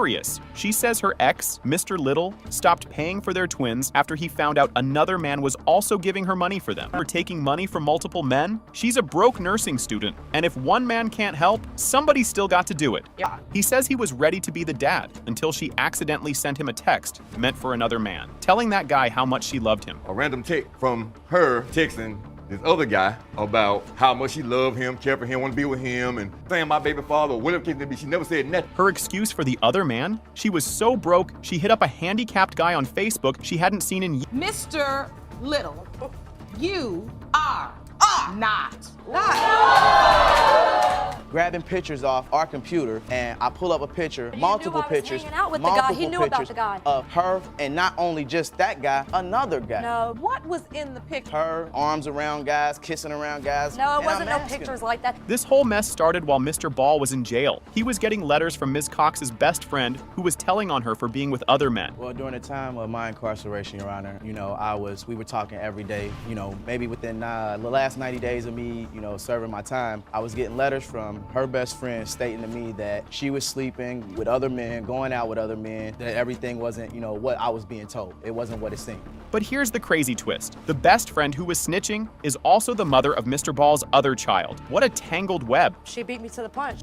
furious. She says her ex, Mr. Little, stopped paying for their twins after he found out another man was also giving her money for them. For taking money from multiple men? She's a broke nursing student, and if one man can't help, somebody's still got to do it. Yeah. He says he was ready to be the dad until she accidentally sent him a text meant for another man, telling that guy how much she loved him. A random text from her texting this other guy about how much she loved him, cared for him, wanted to be with him, and saying my baby father, or whatever it may be. She never said nothing. Her excuse for the other man? She was so broke, she hit up a handicapped guy on Facebook she hadn't seen in years. Mr. Little, you are not. Grabbing pictures off our computer, and I pull up a picture, multiple pictures, hanging out with the guy. He knew about the guy. Of her, and not only just that guy, another guy. No. What was in the picture? Her arms around guys, kissing around guys. No, it and wasn't no I'm asking, pictures like that. This whole mess started while Mr. Ball was in jail. He was getting letters from Ms. Cox's best friend, who was telling on her for being with other men. Well, during the time of my incarceration, Your Honor, we were talking every day, maybe within the last 90 days of me, serving my time, I was getting letters from her best friend stating to me that she was sleeping with other men, going out with other men, that everything wasn't, what I was being told. It wasn't what it seemed. But here's the crazy twist. The best friend who was snitching is also the mother of Mr. Ball's other child. What a tangled web. She beat me to the punch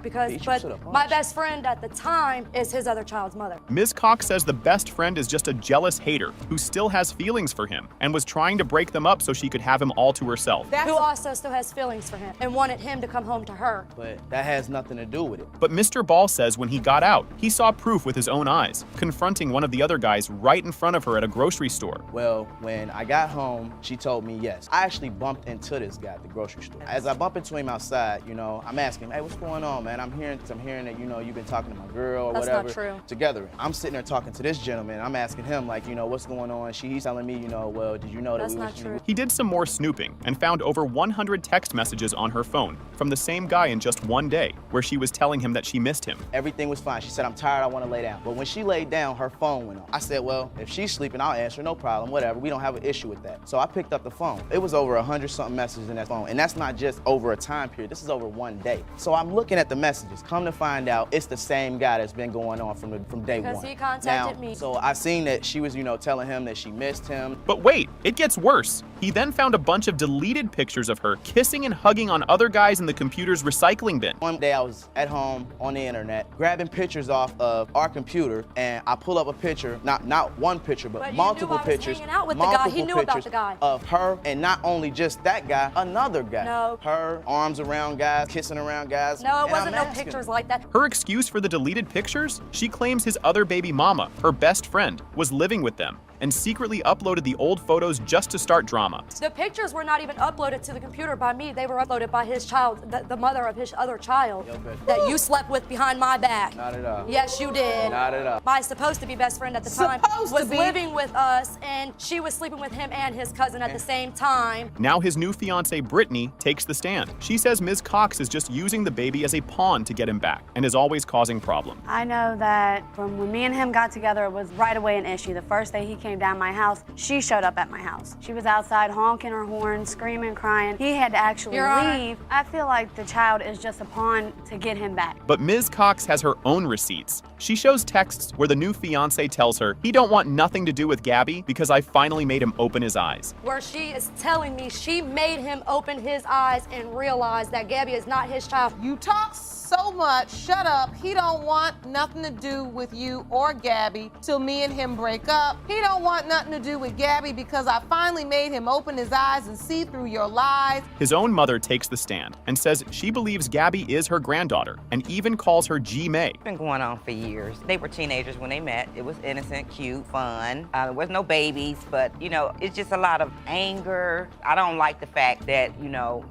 my best friend at the time is his other child's mother. Ms. Cox says the best friend is just a jealous hater who still has feelings for him and was trying to break them up so she could have him all to herself. Who also still has feelings for him and wanted him to come home to her. But that has nothing to do with it. But Mr. Ball says when he got out, he saw proof with his own eyes, confronting one of the other guys right in front of her at a grocery store. Well, when I got home, she told me yes. I actually bumped into this guy at the grocery store. As I bump into him outside, I'm asking, hey, what's going on, man? I'm hearing that, you've been talking to my girl or That's whatever. not true. Together. I'm sitting there talking to this gentleman. I'm asking him, like, what's going on? He's telling me, well, did you know that That's we not was... true. He did some more snooping and found over 100 text messages on her phone from the same guy in just one day, where she was telling him that she missed him. Everything was fine. She said, I'm tired, I want to lay down. But when she laid down, her phone went off. I said, well, if she's sleeping, I'll answer, no problem, whatever. We don't have an issue with that. So I picked up the phone. It was over 100-something messages in that phone. And that's not just over a time period. This is over one day. So I'm looking at the messages. Come to find out, it's the same guy that's been going on from day one. Because he contacted me. So I seen that she was, telling him that she missed him. But wait, it gets worse. He then found a bunch of deleted pictures of her kissing and hugging on other guys in the computer's recycling bin. One day I was at home on the internet, grabbing pictures off of our computer, and I pull up a picture, not one picture, but multiple pictures. Hanging out with the guy. He knew about the guy. Of her, and not only just that guy, another guy. No. Her, arms around guys, kissing around guys. No, it wasn't no asking, pictures like that. Her excuse for the deleted pictures? She claims his other baby mama, her best friend, was living with them and secretly uploaded the old photos just to start drama. The pictures were not even uploaded to the computer by me. They were uploaded by his child, the mother of his other child, that you slept with behind my back. Not at all. Yes, you did. Not at all. My supposed to be best friend at the time was living with us, and she was sleeping with him and his cousin at the same time. Now his new fiancée, Brittany, takes the stand. She says Ms. Cox is just using the baby as a pawn to get him back and is always causing problems. I know that from when me and him got together, it was right away an issue. The first day he came down my house, she showed up at my house. She was outside honking her horn, screaming, crying. He had to actually leave. I feel like the child is just a pawn to get him back. But Ms. Cox has her own receipts. She shows texts where the new fiancé tells her, he don't want nothing to do with Gabby because I finally made him open his eyes. Where she is telling me she made him open his eyes and realize that Gabby is not his child. You talk so much, shut up. He don't want nothing to do with you or Gabby till me and him break up. He don't want nothing to do with Gabby because I finally made him open his eyes and see through your lies. His own mother takes the stand and says she believes Gabby is her granddaughter and even calls her G. May. It's been going on for years. They were teenagers when they met. It was innocent, cute, fun. There was no babies, but, it's just a lot of anger. I don't like the fact that,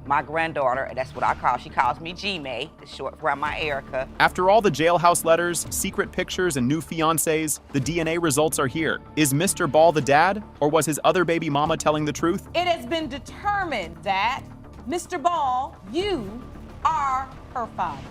my granddaughter, that's what I call, she calls me G. May, it's short for my Erica. After all the jailhouse letters, secret pictures, and new fiancés, the DNA results are here. Is Mr. Ball the dad, or was his other baby mama telling the truth? It has been determined that, Mr. Ball, you are her father.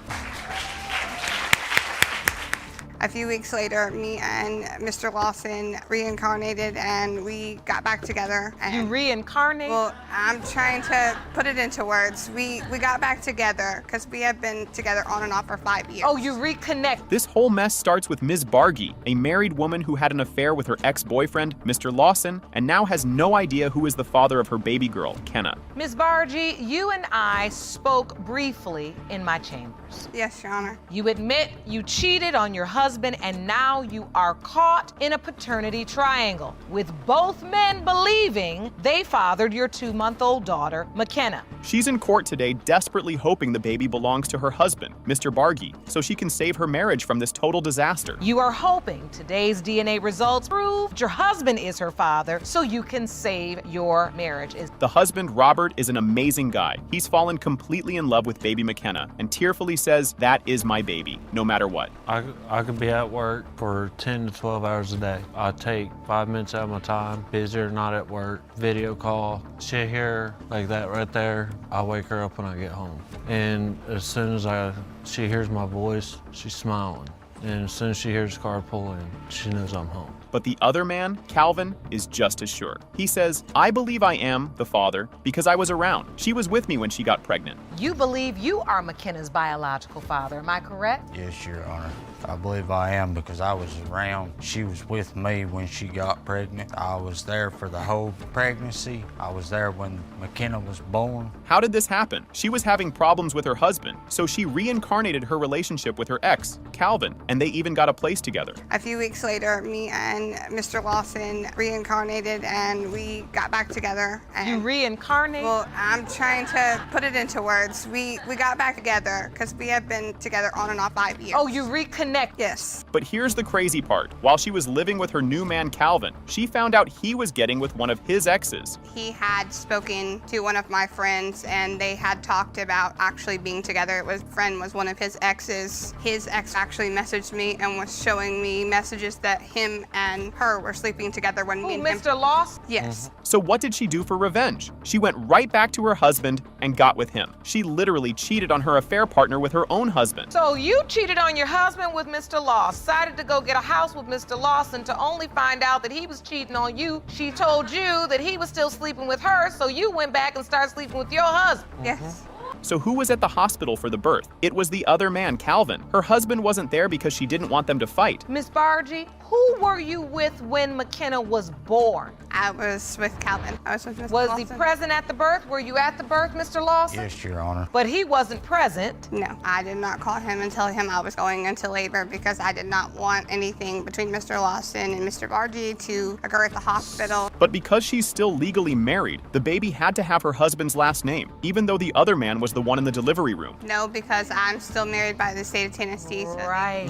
A few weeks later, me and Mr. Lawson reincarnated and we got back together. You reincarnated? Well, I'm trying to put it into words. We got back together because we have been together on and off for 5 years. Oh, you reconnect. This whole mess starts with Ms. Bargy, a married woman who had an affair with her ex-boyfriend, Mr. Lawson, and now has no idea who is the father of her baby girl, Kenna. Ms. Bargy, you and I spoke briefly in my chambers. Yes, Your Honor. You admit you cheated on your husband and now you are caught in a paternity triangle, with both men believing they fathered your 2-month-old daughter, McKenna. She's in court today desperately hoping the baby belongs to her husband, Mr. Bargy, so she can save her marriage from this total disaster. You are hoping today's DNA results prove your husband is her father so you can save your marriage. The husband, Robert, is an amazing guy. He's fallen completely in love with baby McKenna and tearfully says, "That is my baby, no matter what." I could be at work for 10 to 12 hours a day. I take 5 minutes out of my time, busy or not at work, video call, sit here like that right there. I wake her up when I get home. And as soon as she hears my voice, she's smiling. And as soon as she hears the car pull in, she knows I'm home. But the other man, Calvin, is just as sure. He says, "I believe I am the father because I was around. She was with me when she got pregnant." You believe you are McKenna's biological father, am I correct? Yes, Your Honor. I believe I am because I was around. She was with me when she got pregnant. I was there for the whole pregnancy. I was there when McKenna was born. How did this happen? She was having problems with her husband, so she reincarnated her relationship with her ex, Calvin, and they even got a place together. A few weeks later, me and Mr. Lawson reincarnated and we got back together. And You reincarnated? Well, I'm trying to put it into words. We got back together because we have been together on and off 5 years. Oh, you reconnect? Yes. But here's the crazy part. While she was living with her new man, Calvin, she found out he was getting with one of his exes. He had spoken to one of my friends and they had talked about actually being together. Friend was one of his exes. His ex actually messaged me and was showing me messages that him and her were sleeping together when me and him. Mr. Lawson? Yes. So what did she do for revenge? She went right back to her husband and got with him. She literally cheated on her affair partner with her own husband. So you cheated on your husband with Mr. Lawson, decided to go get a house with Mr. Lawson to only find out that he was cheating on you. She told you that he was still sleeping with her, so you went back and started sleeping with your husband. Yes. So who was at the hospital for the birth? It was the other man, Calvin. Her husband wasn't there because she didn't want them to fight. Miss Bargy, who were you with when McKenna was born? I was with Calvin. I was with Mr. Was Lawson. he present at the birth? Were you at the birth, Mr. Lawson? Yes, Your Honor. But he wasn't present. No, I did not call him and tell him I was going into labor because I did not want anything between Mr. Lawson and Mr. Bargy to occur at the hospital. But because she's still legally married, the baby had to have her husband's last name, even though the other man was the one in the delivery room. No, because I'm still married by the state of Tennessee. So Right.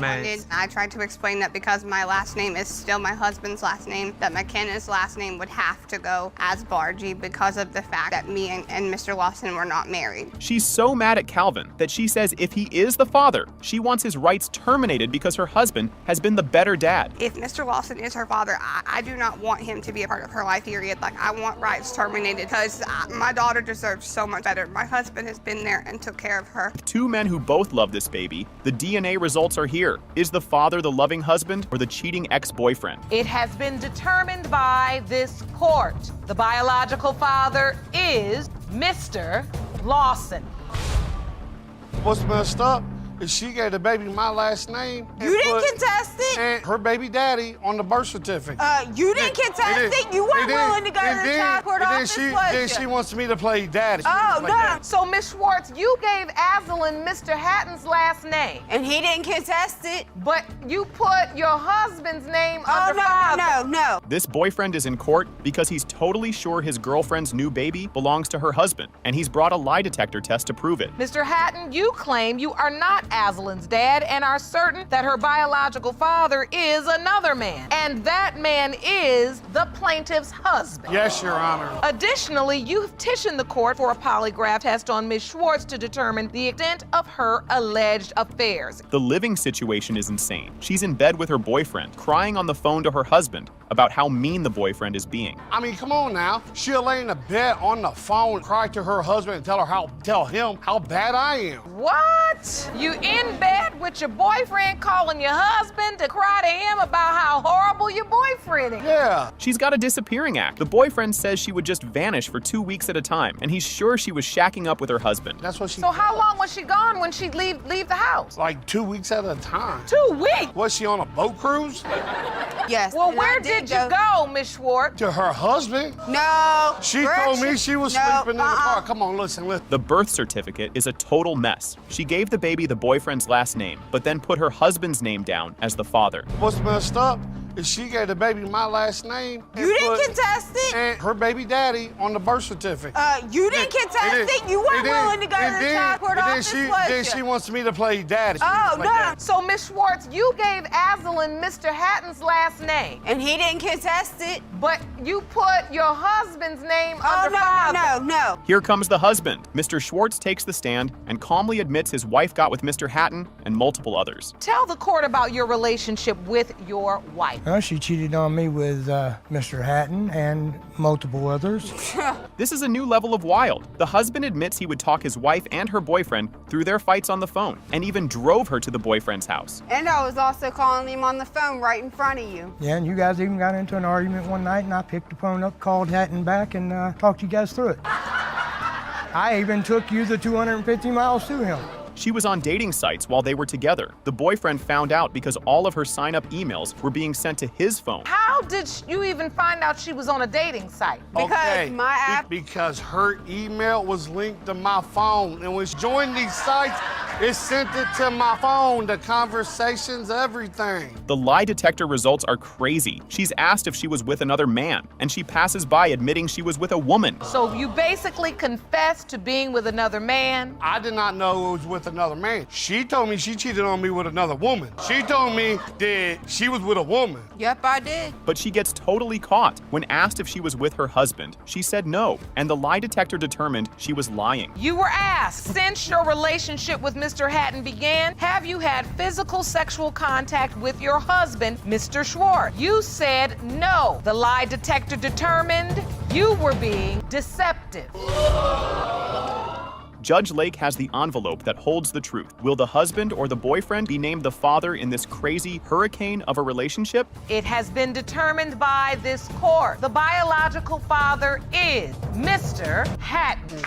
I tried to explain that because my last name is still my husband's last name, that McKenna's last name would have to go as Bargy because of the fact that me and Mr. Lawson were not married. She's so mad at Calvin that she says if he is the father, she wants his rights terminated because her husband has been the better dad. If Mr. Lawson is her father, I do not want him to be a part of her life, period. Like, I want rights terminated because my daughter deserves so much better. My husband has been there and took care of her. Two men who both love this baby. The DNA results are here. Is the father the loving husband or the cheating ex-boyfriend? It has been determined by this court. The biological father is Mr. Lawson. What's messed up is she gave the baby my last name. You didn't contest it. And her baby daddy on the birth certificate. You didn't contest it. You weren't willing to go to the child court office, Then she wants me to play daddy. Oh, no. So, Miss Schwartz, you gave Azalin Mr. Hatton's last name. And he didn't contest it. But you put your husband's name Oh, under father. no. This boyfriend is in court because he's totally sure his girlfriend's new baby belongs to her husband, and he's brought a lie detector test to prove it. Mr. Hatton, you claim you are not Azalin's dad and are certain that her biological father is another man. And that man is the plaintiff's husband. Yes, Your Honor. Additionally, you've petitioned the court for a polygraph test on Ms. Schwartz to determine the extent of her alleged affairs. The living situation is insane. She's in bed with her boyfriend, crying on the phone to her husband, about how mean the boyfriend is being. I mean, come on now. She'll lay in the bed on the phone, cry to her husband, and tell him how bad I am. What? You in bed with your boyfriend calling your husband to cry to him about how horrible your boyfriend is? Yeah. She's got a disappearing act. The boyfriend says she would just vanish for 2 weeks at a time, and he's sure she was shacking up with her husband. That's what she So how long was she gone when she'd leave the house? Like 2 weeks at a time. 2 weeks? Was she on a boat cruise? Yes. Well, and where I did you go, Miss Schwartz? To her husband? No. She Where told me she was sleeping in the car. Come on, listen. The birth certificate is a total mess. She gave the baby the boyfriend's last name, but then put her husband's name down as the father. What's messed up is she gave the baby my last name. You didn't contest it? And her baby daddy on the birth certificate. You didn't contest it? You weren't willing to go to the child court office, Then she wants me to play daddy. Oh, no. So, Miss Schwartz, you gave Azalin Mr. Hatton's last name. And he didn't contest it? But you put your husband's name Oh, under father. no. Here comes the husband. Mr. Schwartz takes the stand and calmly admits his wife got with Mr. Hatton and multiple others. Tell the court about your relationship with your wife. Well, she cheated on me with Mr. Hatton and multiple others. This is a new level of wild. The husband admits he would talk his wife and her boyfriend through their fights on the phone and even drove her to the boyfriend's house. And I was also calling him on the phone right in front of you. Yeah, and you guys even got into an argument one night, and I picked the phone up, called Hatton back, and talked you guys through it. I even took you the 250 miles to him. She was on dating sites while they were together. The boyfriend found out because all of her sign-up emails were being sent to his phone. How did you even find out she was on a dating site? Because my app... Because her email was linked to my phone. And when she joined these sites, it sent it to my phone, the conversations, everything. The lie detector results are crazy. She's asked if she was with another man, and she passes by admitting she was with a woman. So you basically confessed to being with another man? I did not know it was with another man. She told me she cheated on me with another woman. She told me that she was with a woman. Yep, I did. But she gets totally caught. When asked if she was with her husband, she said no, and the lie detector determined she was lying. You were asked, since your relationship with Mr. Hatton began, have you had physical sexual contact with your husband, Mr. Schwartz? You said no. The lie detector determined you were being deceptive. Judge Lake has the envelope that holds the truth. Will the husband or the boyfriend be named the father in this crazy hurricane of a relationship? It has been determined by this court. The biological father is Mr. Hatton.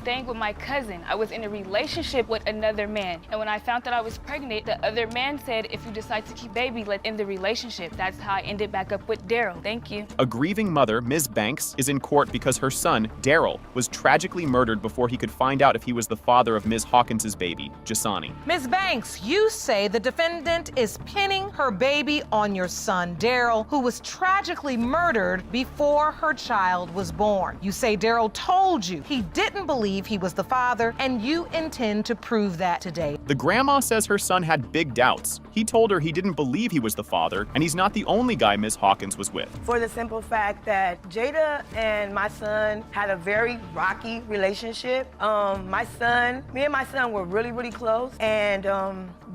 Staying with my cousin. I was in a relationship with another man. And when I found that I was pregnant, the other man said, if you decide to keep baby, let's end the relationship. That's how I ended back up with Daryl. Thank you. A grieving mother, Ms. Banks, is in court because her son, Daryl, was tragically murdered before he could find out if he was the father of Ms. Hawkins' baby, Jasani. Ms. Banks, you say the defendant is pinning her baby on your son, Daryl, who was tragically murdered before her child was born. You say Daryl told you he didn't believe he was the father, and you intend to prove that today. The grandma says her son had big doubts. He told her he didn't believe he was the father, and he's not the only guy Ms. Hawkins was with. For the simple fact that Jada and my son had a very rocky relationship. Me and my son were really, really close, and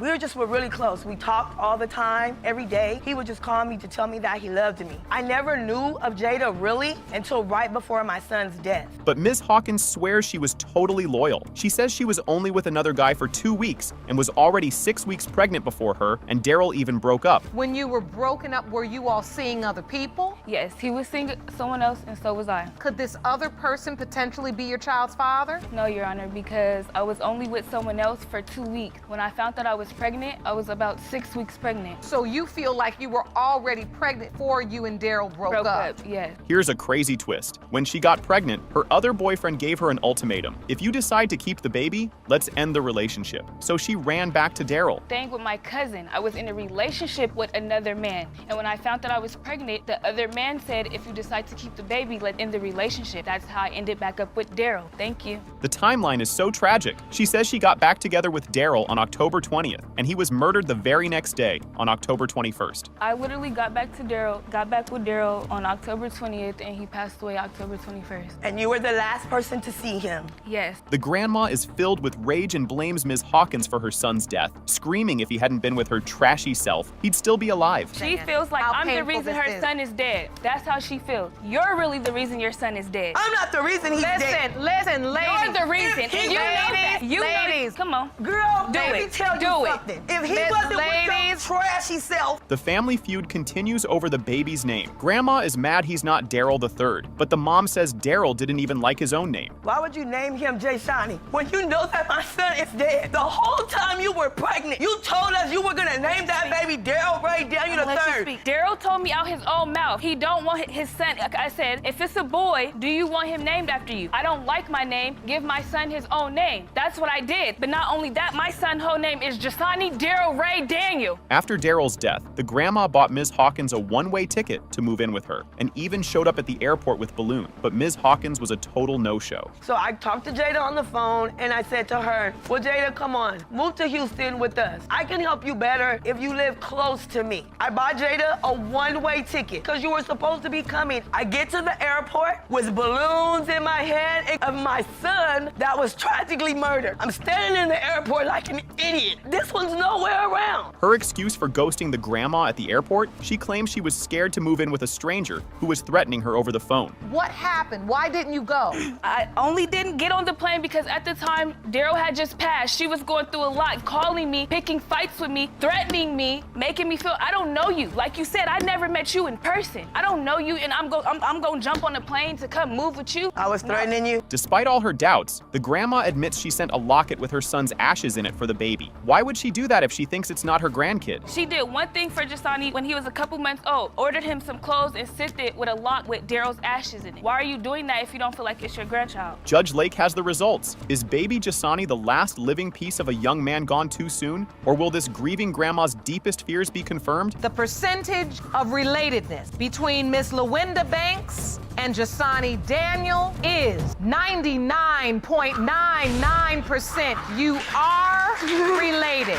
we were really close. We talked all the time, every day. He would just call me to tell me that he loved me. I never knew of Jada really until right before my son's death. But Ms. Hawkins swears she was totally loyal. She says she was only with another guy for 2 weeks and was already 6 weeks pregnant before her, and Daryl even broke up. When you were broken up, were you all seeing other people? Yes, he was seeing someone else, and so was I. Could this other person potentially be your child's father? No, Your Honor, because I was only with someone else for 2 weeks. When I found that I was pregnant, I was about 6 weeks pregnant. So you feel like you were already pregnant before you and Daryl broke up? Yes. Here's a crazy twist. When she got pregnant, her other boyfriend gave her an ultimatum. If you decide to keep the baby, let's end the relationship. So she ran back to Daryl. Staying with my cousin. I was in a relationship with another man. And when I found that I was pregnant, the other man said, if you decide to keep the baby, let's end the relationship. That's how I ended back up with Daryl. Thank you. The timeline is so tragic. She says she got back together with Daryl on October 20th. 20th, and he was murdered the very next day on October 21st. I literally got back with Daryl on October 20th, and he passed away October 21st. And you were the last person to see him? Yes. The grandma is filled with rage and blames Ms. Hawkins for her son's death, screaming if he hadn't been with her trashy self, he'd still be alive. She feels like I'm the reason her son is dead. That's how she feels. You're really the reason your son is dead. I'm not the reason he's dead. Listen, ladies. You're the reason. And you know that. You ladies. Come on. Girl, Do let me it. tell you Do it. something. If he wasn't with your trashy self. The family feud continues over the baby's name. Grandma is mad he's not Daryl III, but the mom says Daryl didn't even like his own name. Why would you name him Jay Shani when you know that my son is dead? The whole time you were pregnant, you told us you were gonna name that baby Daryl Ray Daniel III. Daryl told me out his own mouth he don't want his son. Like I said, if it's a boy, do you want him named after you? I don't like my name. Give my son his own name. That's what I did. But not only that, my son's whole name is Jasani Daryl Ray Daniel. After Daryl's death, the grandma bought Ms. Hawkins a one-way ticket to move in with her, and even showed up at the airport with Balloon. But Ms. Hawkins was a total no-show. So I talked to Jada on the phone and I said to her, well, Jada, come on, move to Houston with us. I can help you better if you live close to me. I bought Jada a one-way ticket because you were supposed to be coming. I get to the airport with balloons in my head of my son that was tragically murdered. I'm standing in the airport like an idiot. This one's nowhere around. Her excuse for ghosting the grandma at the airport, she claims she was scared to move in with a stranger who was threatening her over the phone. What happened? Why didn't you go? I only didn't get on the plane because at the time, Daryl had just passed. She was going through a lot, calling me, picking fights with me, threatening me, making me feel I don't know you. Like you said, I never met you in person. I don't know you, and I'm gonna jump on a plane to come move with you. I was threatening you. Despite all her doubts, the grandma admits she sent a locket with her son's ashes in it for the baby. Why would she do that if she thinks it's not her grandkid? She did one thing for Jasani when he was a couple months old, ordered him some clothes and sent it with a lock with Daryl's ashes in it. Why are you doing that if you don't feel like it's your grandchild? Judge Lake has the results. Is baby Jasani the last living piece of a young man gone too soon? Or will this grieving grandma's deepest fears be confirmed? The percentage of relatedness between Miss LaWinda Banks and Jasani Daniel is 99.99%. You are related.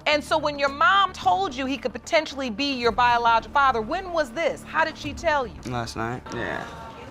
And so when your mom told you he could potentially be your biological father, when was this? How did she tell you? Last night. Yeah.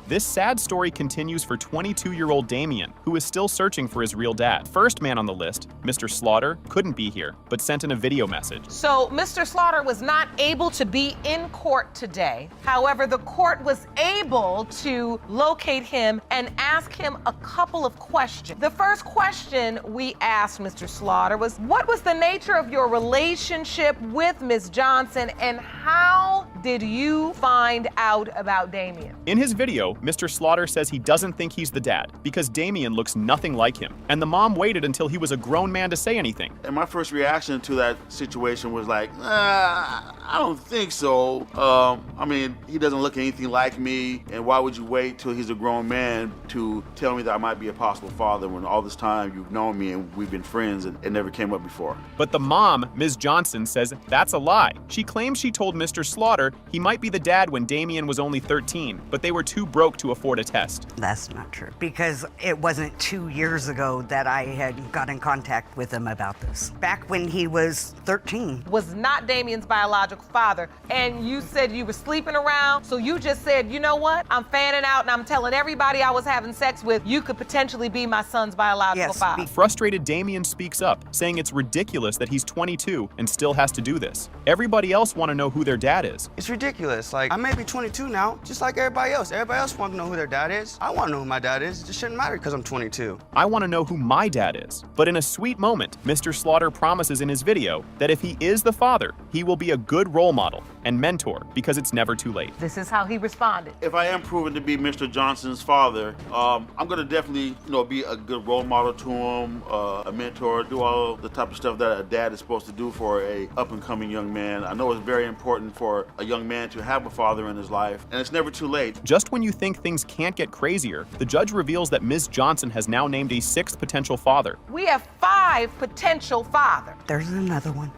This sad story continues for 22-year-old Damien, who is still searching for his real dad. First man on the list, Mr. Slaughter, couldn't be here, but sent in a video message. So Mr. Slaughter was not able to be in court today. However, the court was able to locate him and ask him a couple of questions. The first question we asked Mr. Slaughter was, what was the nature of your relationship with Ms. Johnson, and how did you find out about Damien? In his video, Mr. Slaughter says he doesn't think he's the dad because Damien looks nothing like him, and the mom waited until he was a grown man to say anything. And my first reaction to that situation was like, I don't think so. I mean, he doesn't look anything like me, and why would you wait till he's a grown man to tell me that I might be a possible father when all this time you've known me and we've been friends and it never came up before? But the mom, Ms. Johnson, says that's a lie. She claims she told Mr. Slaughter he might be the dad when Damien was only 13, but they were too broke to afford a test. That's not true, because it wasn't 2 years ago that I had got in contact with him about this. Back when he was 13. Was not Damien's biological father, and you said you were sleeping around, so you just said, you know what, I'm fanning out and I'm telling everybody I was having sex with, you could potentially be my son's biological father. Frustrated, Damien speaks up, saying it's ridiculous that he's 22 and still has to do this. Everybody else want to know who their dad is. It's ridiculous. Like, I may be 22 now, just like everybody else. Everybody else wants to know who their dad is. I want to know who my dad is. It just shouldn't matter because I'm 22. I want to know who my dad is. But in a sweet moment, Mr. Slaughter promises in his video that if he is the father, he will be a good role model and mentor because it's never too late. This is how he responded. If I am proven to be Mr. Johnson's father, I'm going to definitely, be a good role model to him, a mentor, do all the type of stuff that a dad is supposed to do for a up-and-coming young man. I know it's very important for a young man to have a father in his life, and it's never too late. Just when you think things can't get crazier, the judge reveals that Ms. Johnson has now named a 6th potential father. We have 5 potential fathers. There's another one.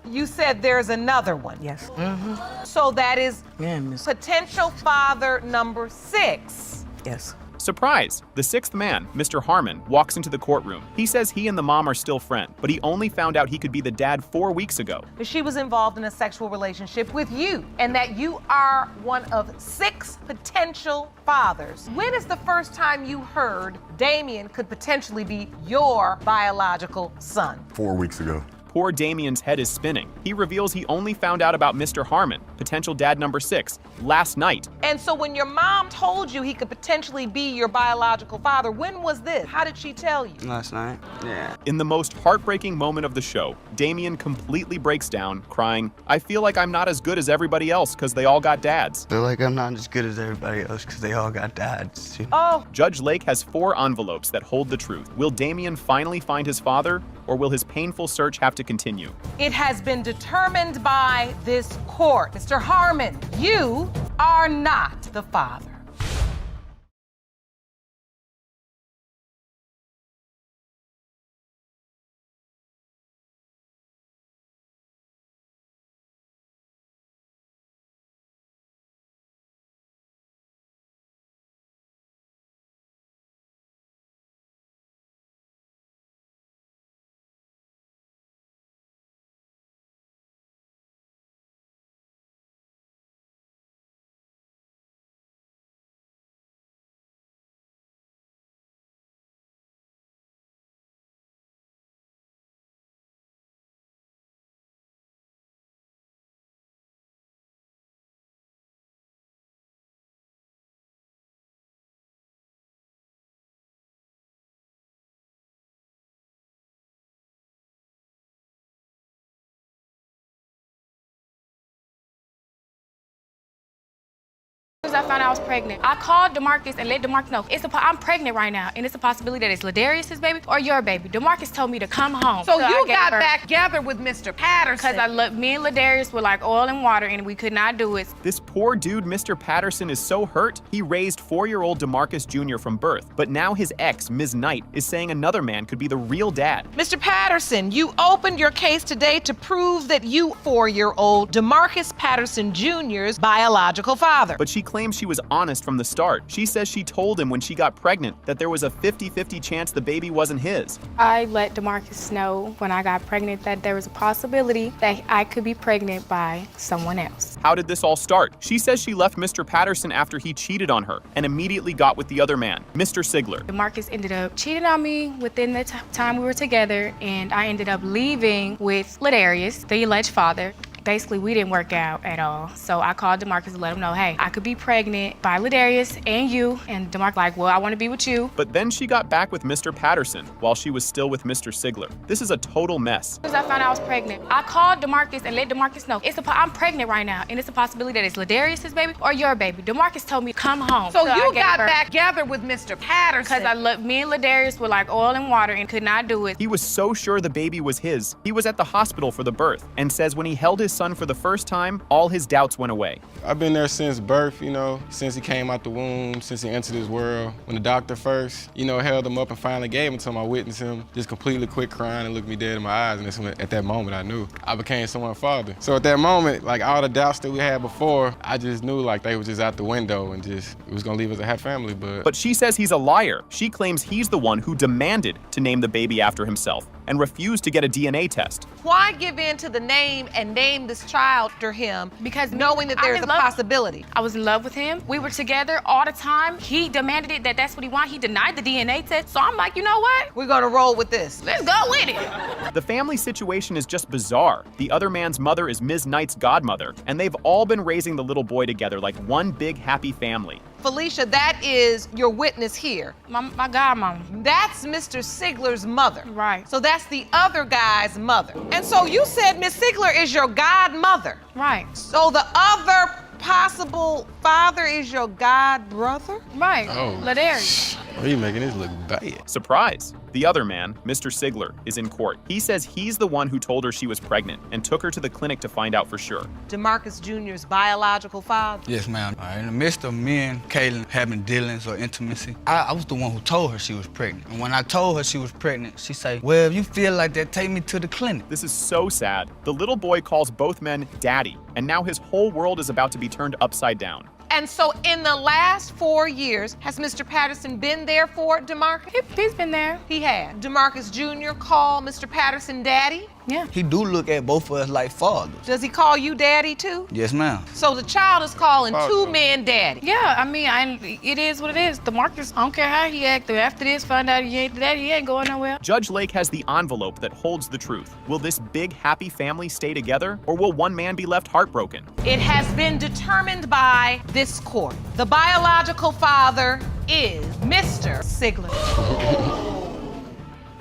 You said there's another one. Yes. So that is potential father number 6. Yes. Surprise! The sixth man, Mr. Harmon, walks into the courtroom. He says he and the mom are still friends, but he only found out he could be the dad 4 weeks ago. But she was involved in a sexual relationship with you, and that you are one of 6 potential fathers. When is the first time you heard Damien could potentially be your biological son? 4 weeks ago. Poor Damien's head is spinning. He reveals he only found out about Mr. Harmon, potential dad number 6, last night. And so when your mom told you he could potentially be your biological father, when was this? How did she tell you? Last night, yeah. In the most heartbreaking moment of the show, Damien completely breaks down, crying, "I feel like I'm not as good as everybody else because they all got dads." Feel like I'm not as good as everybody else because they all got dads. Oh. Judge Lake has 4 envelopes that hold the truth. Will Damien finally find his father, or will his painful search have to continue? It has been determined by this court. Mr. Harmon, you are not the father. I found out I was pregnant, I called DeMarcus and let DeMarcus know I'm pregnant right now, and it's a possibility that it's Ladarius's baby or your baby. DeMarcus told me to come home. So you got back together with Mr. Patterson. Because me and Ladarius were like oil and water, and we could not do it. This poor dude, Mr. Patterson, is so hurt. He raised 4-year-old DeMarcus Jr. from birth, but now his ex, Ms. Knight, is saying another man could be the real dad. Mr. Patterson, you opened your case today to prove that you 4-year-old DeMarcus Patterson Jr.'s biological father. But she claims she was honest from the start. She says she told him when she got pregnant that there was a 50-50 chance the baby wasn't his. I let DeMarcus know when I got pregnant that there was a possibility that I could be pregnant by someone else. How did this all start? She says she left Mr. Patterson after he cheated on her and immediately got with the other man, Mr. Sigler. DeMarcus ended up cheating on me within the time we were together, and I ended up leaving with Ladarius, the alleged father. Basically, we didn't work out at all. So I called DeMarcus to let him know, hey, I could be pregnant by Ladarius and you. And DeMarcus like, well, I want to be with you. But then she got back with Mr. Patterson while she was still with Mr. Sigler. This is a total mess. As I found out I was pregnant, I called DeMarcus and let DeMarcus know I'm pregnant right now, and it's a possibility that it's Ladarius's baby or your baby. DeMarcus told me come home. So you got back together with Mr. Patterson. Because me and Ladarius were like oil and water and could not do it. He was so sure the baby was his. He was at the hospital for the birth and says when he held his son for the first time, all his doubts went away. I've been there since birth, since he came out the womb, since he entered this world. When the doctor first, held him up and finally gave him to him, I witnessed him just completely quit crying and looked me dead in my eyes. And that's when, at that moment, I knew I became someone's father. So at that moment, like all the doubts that we had before, I just knew like they were just out the window and just, it was gonna leave us a happy family, But she says he's a liar. She claims he's the one who demanded to name the baby after himself and refused to get a DNA test. Why give in to the name and name this child after him? Because knowing that there's a possibility. I was in love with him. We were together all the time. He demanded it, that's what he wanted. He denied the DNA test. So I'm like, you know what? We're gonna roll with this. Let's go with it. The family situation is just bizarre. The other man's mother is Ms. Knight's godmother, and they've all been raising the little boy together like one big happy family. Felicia, that is your witness here. My godmama. That's Mr. Sigler's mother. Right. So that's the other guy's mother. And so you said Miss Sigler is your godmother. Right. So the other possible father is your god brother? Right. Oh. Ladarius. Are you making this look bad? Surprise! The other man, Mr. Sigler, is in court. He says he's the one who told her she was pregnant and took her to the clinic to find out for sure. DeMarcus Jr.'s biological father? Yes, ma'am. In the midst of me and Kaylin having dealings or intimacy, I was the one who told her she was pregnant. And when I told her she was pregnant, she said, well, if you feel like that, take me to the clinic. This is so sad. The little boy calls both men daddy, and now his whole world is about to be turned upside down. And so in the last 4 years, has Mr. Patterson been there for DeMarcus? He's been there. He had. DeMarcus Jr. called Mr. Patterson daddy? Yeah. He do look at both of us like fathers. Does he call you daddy too? Yes, ma'am. So the child is calling two men daddy? Yeah, I mean, it is what it is. DeMarcus, I don't care how he acted. After this, find out he ain't the daddy, he ain't going nowhere. Judge Lake has the envelope that holds the truth. Will this big, happy family stay together, or will one man be left heartbroken? It has been determined by this court. The biological father is Mr. Sigler.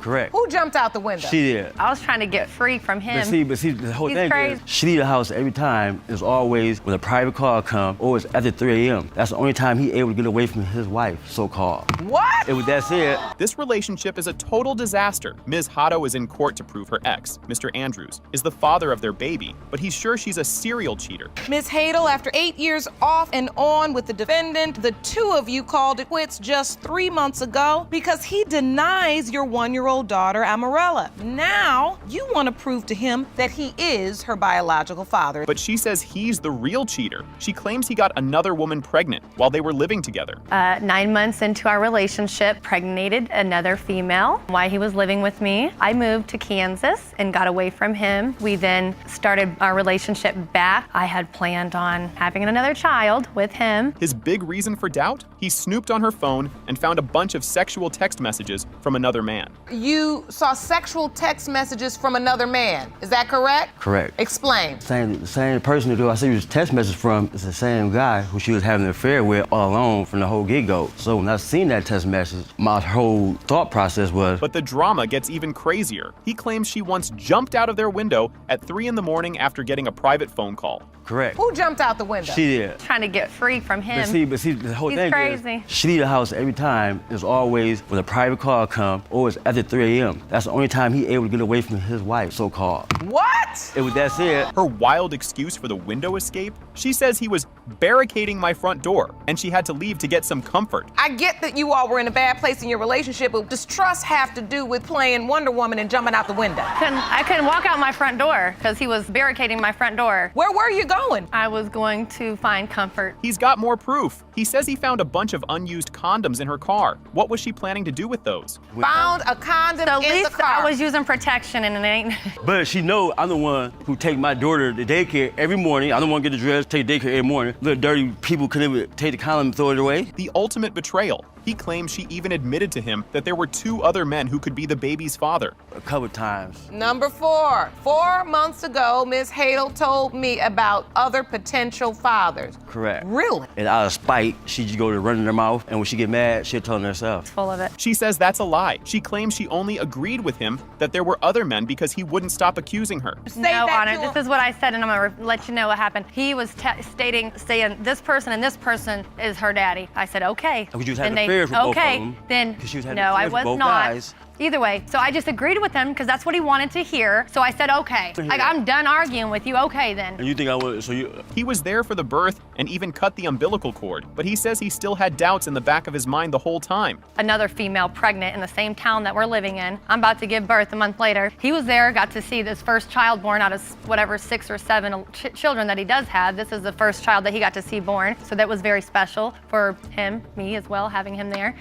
Correct. Who jumped out the window? She did. I was trying to get free from him. But see, the whole He's thing crazy. is, she leave the house every time. It's always when a private call come, or it's after 3 a.m. That's the only time he able to get away from his wife, so-called. What? It was that it. This relationship is a total disaster. Ms. Hotto is in court to prove her ex, Mr. Andrews, is the father of their baby, but he's sure she's a serial cheater. Ms. Hadel, after 8 years off and on with the defendant, the two of you called it quits just 3 months ago because he denies your 1-year-old daughter, Amarella. Now, you want to prove to him that he is her biological father. But she says he's the real cheater. She claims he got another woman pregnant while they were living together. 9 months into our relationship, pregnated another female while he was living with me. I moved to Kansas and got away from him. We then started our relationship back. I had planned on having another child with him. His big reason for doubt? He snooped on her phone and found a bunch of sexual text messages from another man. You saw sexual text messages from another man. Is that correct? Correct. Explain. The same person who I see was text message from is the same guy who she was having an affair with all along from the whole get-go. So when I seen that text message, my whole thought process was... But the drama gets even crazier. He claims she once jumped out of their window at 3 in the morning after getting a private phone call. Correct. Who jumped out the window? She did. Trying to get free from him. But see, the whole He's thing crazy. is, she leave the house every time. It's always when a private call come, or it's after 3 a.m. That's the only time he able to get away from his wife, so-called. What? It was that's it. Her wild excuse for the window escape? She says he was barricading my front door, and she had to leave to get some comfort. I get that you all were in a bad place in your relationship, but does trust have to do with playing Wonder Woman and jumping out the window? I couldn't walk out my front door because he was barricading my front door. Where were you going? I was going to find comfort. He's got more proof. He says he found a bunch of unused condoms in her car. What was she planning to do with those? Found a condom So at in least the car. I was using protection and it ain't. But she know I'm the one who take my daughter to daycare every morning. I don't want to get the dress, take daycare every morning. Little dirty people couldn't even take the condom and throw it away. The ultimate betrayal. He claims she even admitted to him that there were 2 other men who could be the baby's father. A couple times. Number 4. 4 months ago, Ms. Hadel told me about other potential fathers. Correct. Really? And out of spite, she just go to running her mouth, and when she get mad, she'll tell on herself. Full of it. She says that's a lie. She claims she only agreed with him that there were other men because he wouldn't stop accusing her. No, Honor, this is what I said, and I'm gonna let you know what happened. He was saying this person and this person is her daddy. I said, okay. Because you was having affairs with both of them. Then, 'Cause she was having no, I affairs with was both not. guys. Either way, so I just agreed with him because that's what he wanted to hear. So I said, okay. Like, I'm done arguing with you. Okay, then. And you think I would, so you... He was there for the birth and even cut the umbilical cord, but he says he still had doubts in the back of his mind the whole time. Another female pregnant in the same town that we're living in. I'm about to give birth a month later. He was there, got to see this first child born out of whatever 6 or 7 children that he does have. This is the first child that he got to see born. So that was very special for him, me as well, having him there.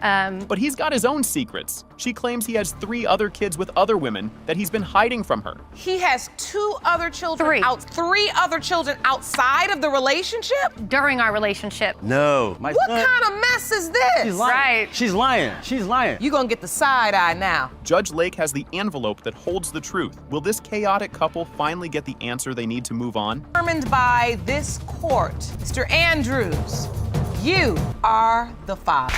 But he's got his own secrets. She claims he has 3 other kids with other women that he's been hiding from her. He has 2 other children. 3 other children outside of the relationship? During our relationship. No. What kind of mess is this? She's lying. Right. She's lying. She's lying. You're gonna get the side eye now. Judge Lake has the envelope that holds the truth. Will this chaotic couple finally get the answer they need to move on? Determined by this court, Mr. Andrews, you are the father.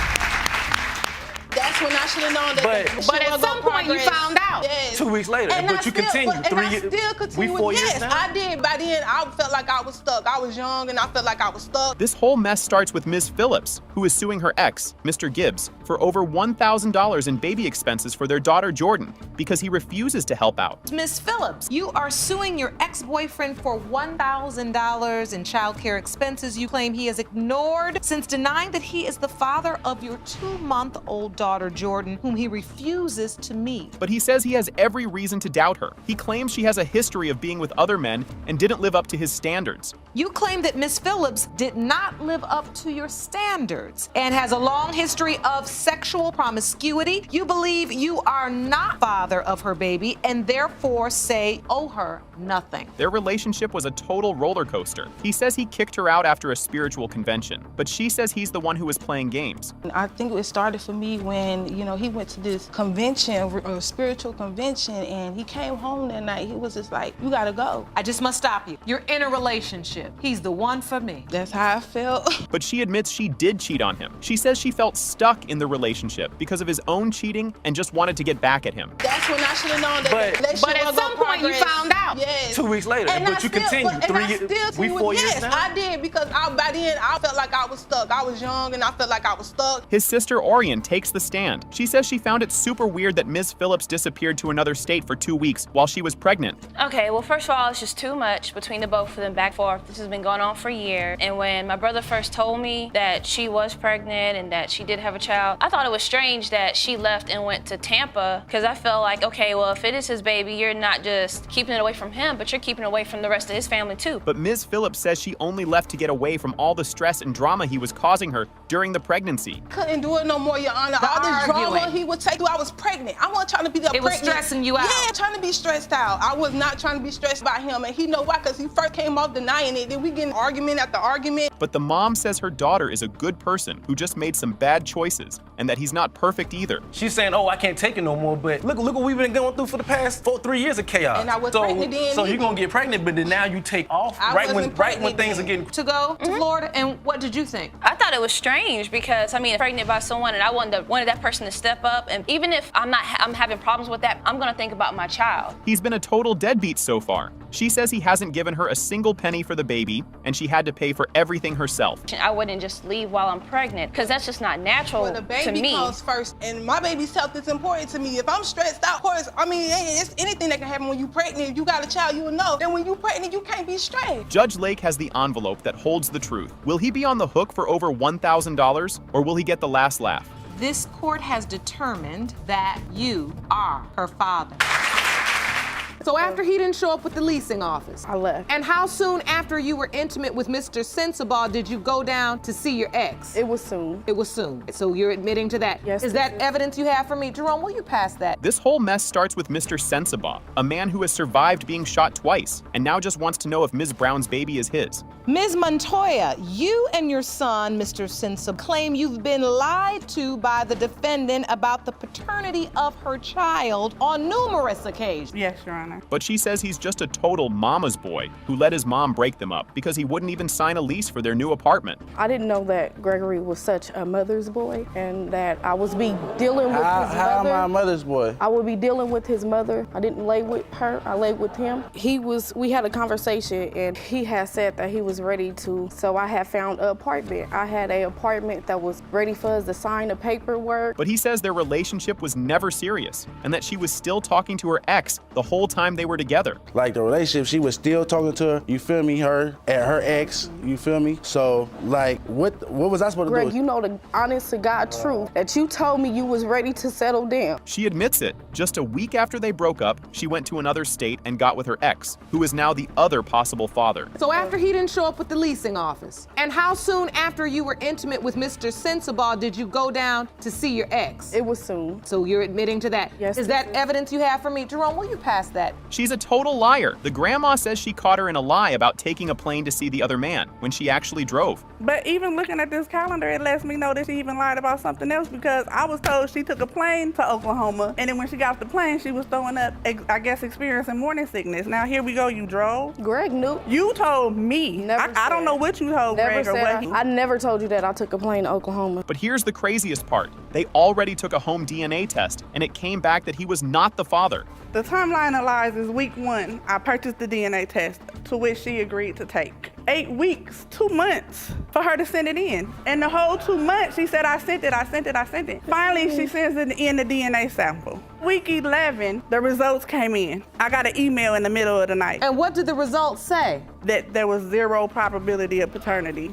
That's when I should have known that. But at some point you found out. Yes. 2 weeks later, And but I you still, continued. and 3 I years. still continue. We 4 years yes, now. I did. By then, I felt like I was stuck. I was young, and I felt like I was stuck. This whole mess starts with Ms. Phillips, who is suing her ex, Mr. Gibbs, for for over $1,000 in baby expenses for their daughter Jordan because he refuses to help out. Miss Phillips, you are suing your ex-boyfriend for $1,000 in child care expenses you claim he has ignored since denying that he is the father of your 2-month-old daughter Jordan, whom he refuses to meet. But he says he has every reason to doubt her. He claims she has a history of being with other men and didn't live up to his standards. You claim that Miss Phillips did not live up to your standards and has a long history of sexual promiscuity. You believe you are not father of her baby and therefore say owe her nothing. Their relationship was a total roller coaster. He says he kicked her out after a spiritual convention, but she says he's the one who was playing games. I think it started for me when, he went to this convention, a spiritual convention, and he came home that night. He was just like, you gotta go. I just must stop you. You're in a relationship. He's the one for me. That's how I felt. But she admits she did cheat on him. She says she felt stuck in the relationship because of his own cheating and just wanted to get back at him. That's when I should have known that. But at some point you found out. Yes. 2 weeks later, and but you continued. 3 years, 4 years yes, now? I did, because by then I felt like I was stuck. I was young and I felt like I was stuck. His sister Orion takes the stand. She says she found it super weird that Ms. Phillips disappeared to another state for 2 weeks while she was pregnant. Okay, well, first of all, it's just too much between the both of them, back and forth. This has been going on for years. And when my brother first told me that she was pregnant and that she did have a child, I thought it was strange that she left and went to Tampa, because I felt like, okay, well, if it is his baby, you're not just keeping it away from him, but you're keeping it away from the rest of his family too. But Ms. Phillips says she only left to get away from all the stress and drama he was causing her during the pregnancy. Couldn't do it no more, Your Honor. All this drama he would take through. I was pregnant. I wasn't trying to be It was stressing you out. Yeah, trying to be stressed out. I was not trying to be stressed by him, and he know why, because he first came off denying it. Then we get argument after argument. But the mom says her daughter is a good person who just made some bad choices and that he's not perfect either. She's saying, oh, I can't take it no more, but look what we've been going through for the past 3 years of chaos. And I was pregnant then. So you're gonna get pregnant, but then now you take off right when things are getting to go to Florida. And what did you think? I thought it was strange because, pregnant by someone and I wanted that person to step up, and even if I'm having problems with that, I'm gonna think about my child. He's been a total deadbeat so far. She says he hasn't given her a single penny for the baby, and she had to pay for everything herself. I wouldn't just leave while I'm pregnant, because that's just not natural Well, the baby to me. comes first, and my baby's health is important to me. If I'm stressed out, of course, it's anything that can happen when you're pregnant. If you got a child, you will know. Then when you're pregnant, you can't be stressed. Judge Lake has the envelope that holds the truth. Will he be on the hook for over $1,000, or will he get the last laugh? This court has determined that you are her father. So after he didn't show up with the leasing office, I left. And how soon after you were intimate with Mr. Sensabaugh did you go down to see your ex? It was soon. It was soon. So you're admitting to that. Yes. Is that evidence you have for me? Jerome, will you pass that? This whole mess starts with Mr. Sensabaugh, a man who has survived being shot twice and now just wants to know if Ms. Brown's baby is his. Ms. Montoya, you and your son, Mr. Sensabaugh, claim you've been lied to by the defendant about the paternity of her child on numerous occasions. Yes, Your Honor. But she says he's just a total mama's boy who let his mom break them up because he wouldn't even sign a lease for their new apartment. I didn't know that Gregory was such a mother's boy and that I was dealing with his mother. How am I a mother's boy? I would be dealing with his mother. I didn't lay with her, I laid with him. We had a conversation and he had said that he was ready to, so I had found an apartment. I had an apartment that was ready for us to sign the paperwork. But he says their relationship was never serious and that she was still talking to her ex the whole time they were together. Like the relationship, she was still talking to her, you feel me, her ex, you feel me? So like, what was I supposed to do? Greg, you know the honest to God truth that you told me you was ready to settle down. She admits it. Just a week after they broke up, she went to another state and got with her ex, who is now the other possible father. So after he didn't show up with the leasing office, and how soon after you were intimate with Mr. Sensabaugh did you go down to see your ex? It was soon. So you're admitting to that? Yes. Is that evidence you have for me? Jerome, will you pass that? She's a total liar. The grandma says she caught her in a lie about taking a plane to see the other man when she actually drove. But even looking at this calendar, it lets me know that she even lied about something else, because I was told she took a plane to Oklahoma, and then when she got off the plane, she was throwing up, I guess, experiencing morning sickness. Now here we go, you drove? Greg knew. You told me. I don't know what you told Greg or what I never told you that I took a plane to Oklahoma. But here's the craziest part. They already took a home DNA test, and it came back that he was not the father. The timeline of lies is week 1. I purchased the DNA test, to which she agreed to take. 8 weeks, 2 months for her to send it in. And the whole 2 months, she said, I sent it. Finally, she sends it in the DNA sample. Week 11, the results came in. I got an email in the middle of the night. And what did the results say? That there was 0 probability of paternity.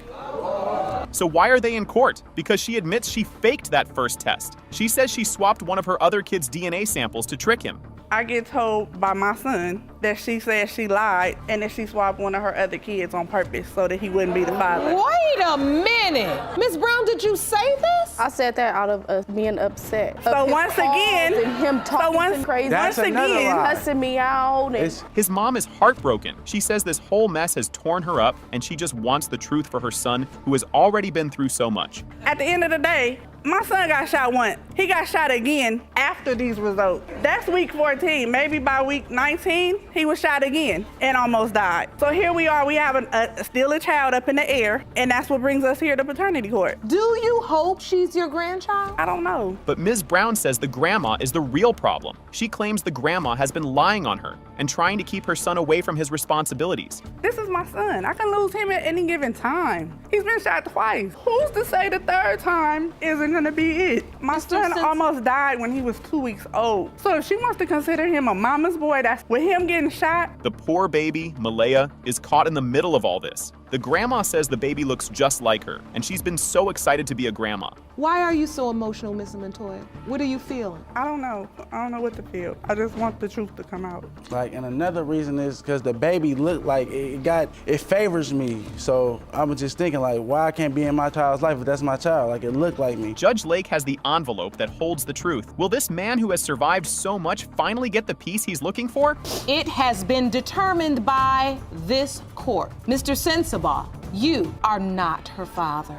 So why are they in court? Because she admits she faked that first test. She says she swapped one of her other kids' DNA samples to trick him. I get told by my son that she said she lied and that she swapped one of her other kids on purpose so that he wouldn't be the father. Wait a minute. Ms. Brown, did you say this? I said that out of us being upset. So once again, and him talking crazy, once again, cussing me out. And His mom is heartbroken. She says this whole mess has torn her up and she just wants the truth for her son, who has already been through so much. At the end of the day, my son got shot once. He got shot again after these results. That's week 14. Maybe by week 19, he was shot again and almost died. So here we are. We have still a child up in the air, and that's what brings us here to paternity court. Do you hope she's your grandchild? I don't know. But Ms. Brown says the grandma is the real problem. She claims the grandma has been lying on her and trying to keep her son away from his responsibilities. This is my son. I can lose him at any given time. He's been shot twice. Who's to say the third time isn't gonna be it? My son almost died when he was 2 weeks old. So if she wants to consider him a mama's boy, that's with him getting shot. The poor baby, Malaya, is caught in the middle of all this. The grandma says the baby looks just like her, and she's been so excited to be a grandma. Why are you so emotional, Mr. Montoya? What are you feeling? I don't know. I don't know what to feel. I just want the truth to come out. Like, and another reason is because the baby looked like it favors me. So I was just thinking, like, why I can't be in my child's life if that's my child? Like, it looked like me. Judge Lake has the envelope that holds the truth. Will this man who has survived so much finally get the peace he's looking for? It has been determined by this court. Mr. Sensabaugh, you are not her father.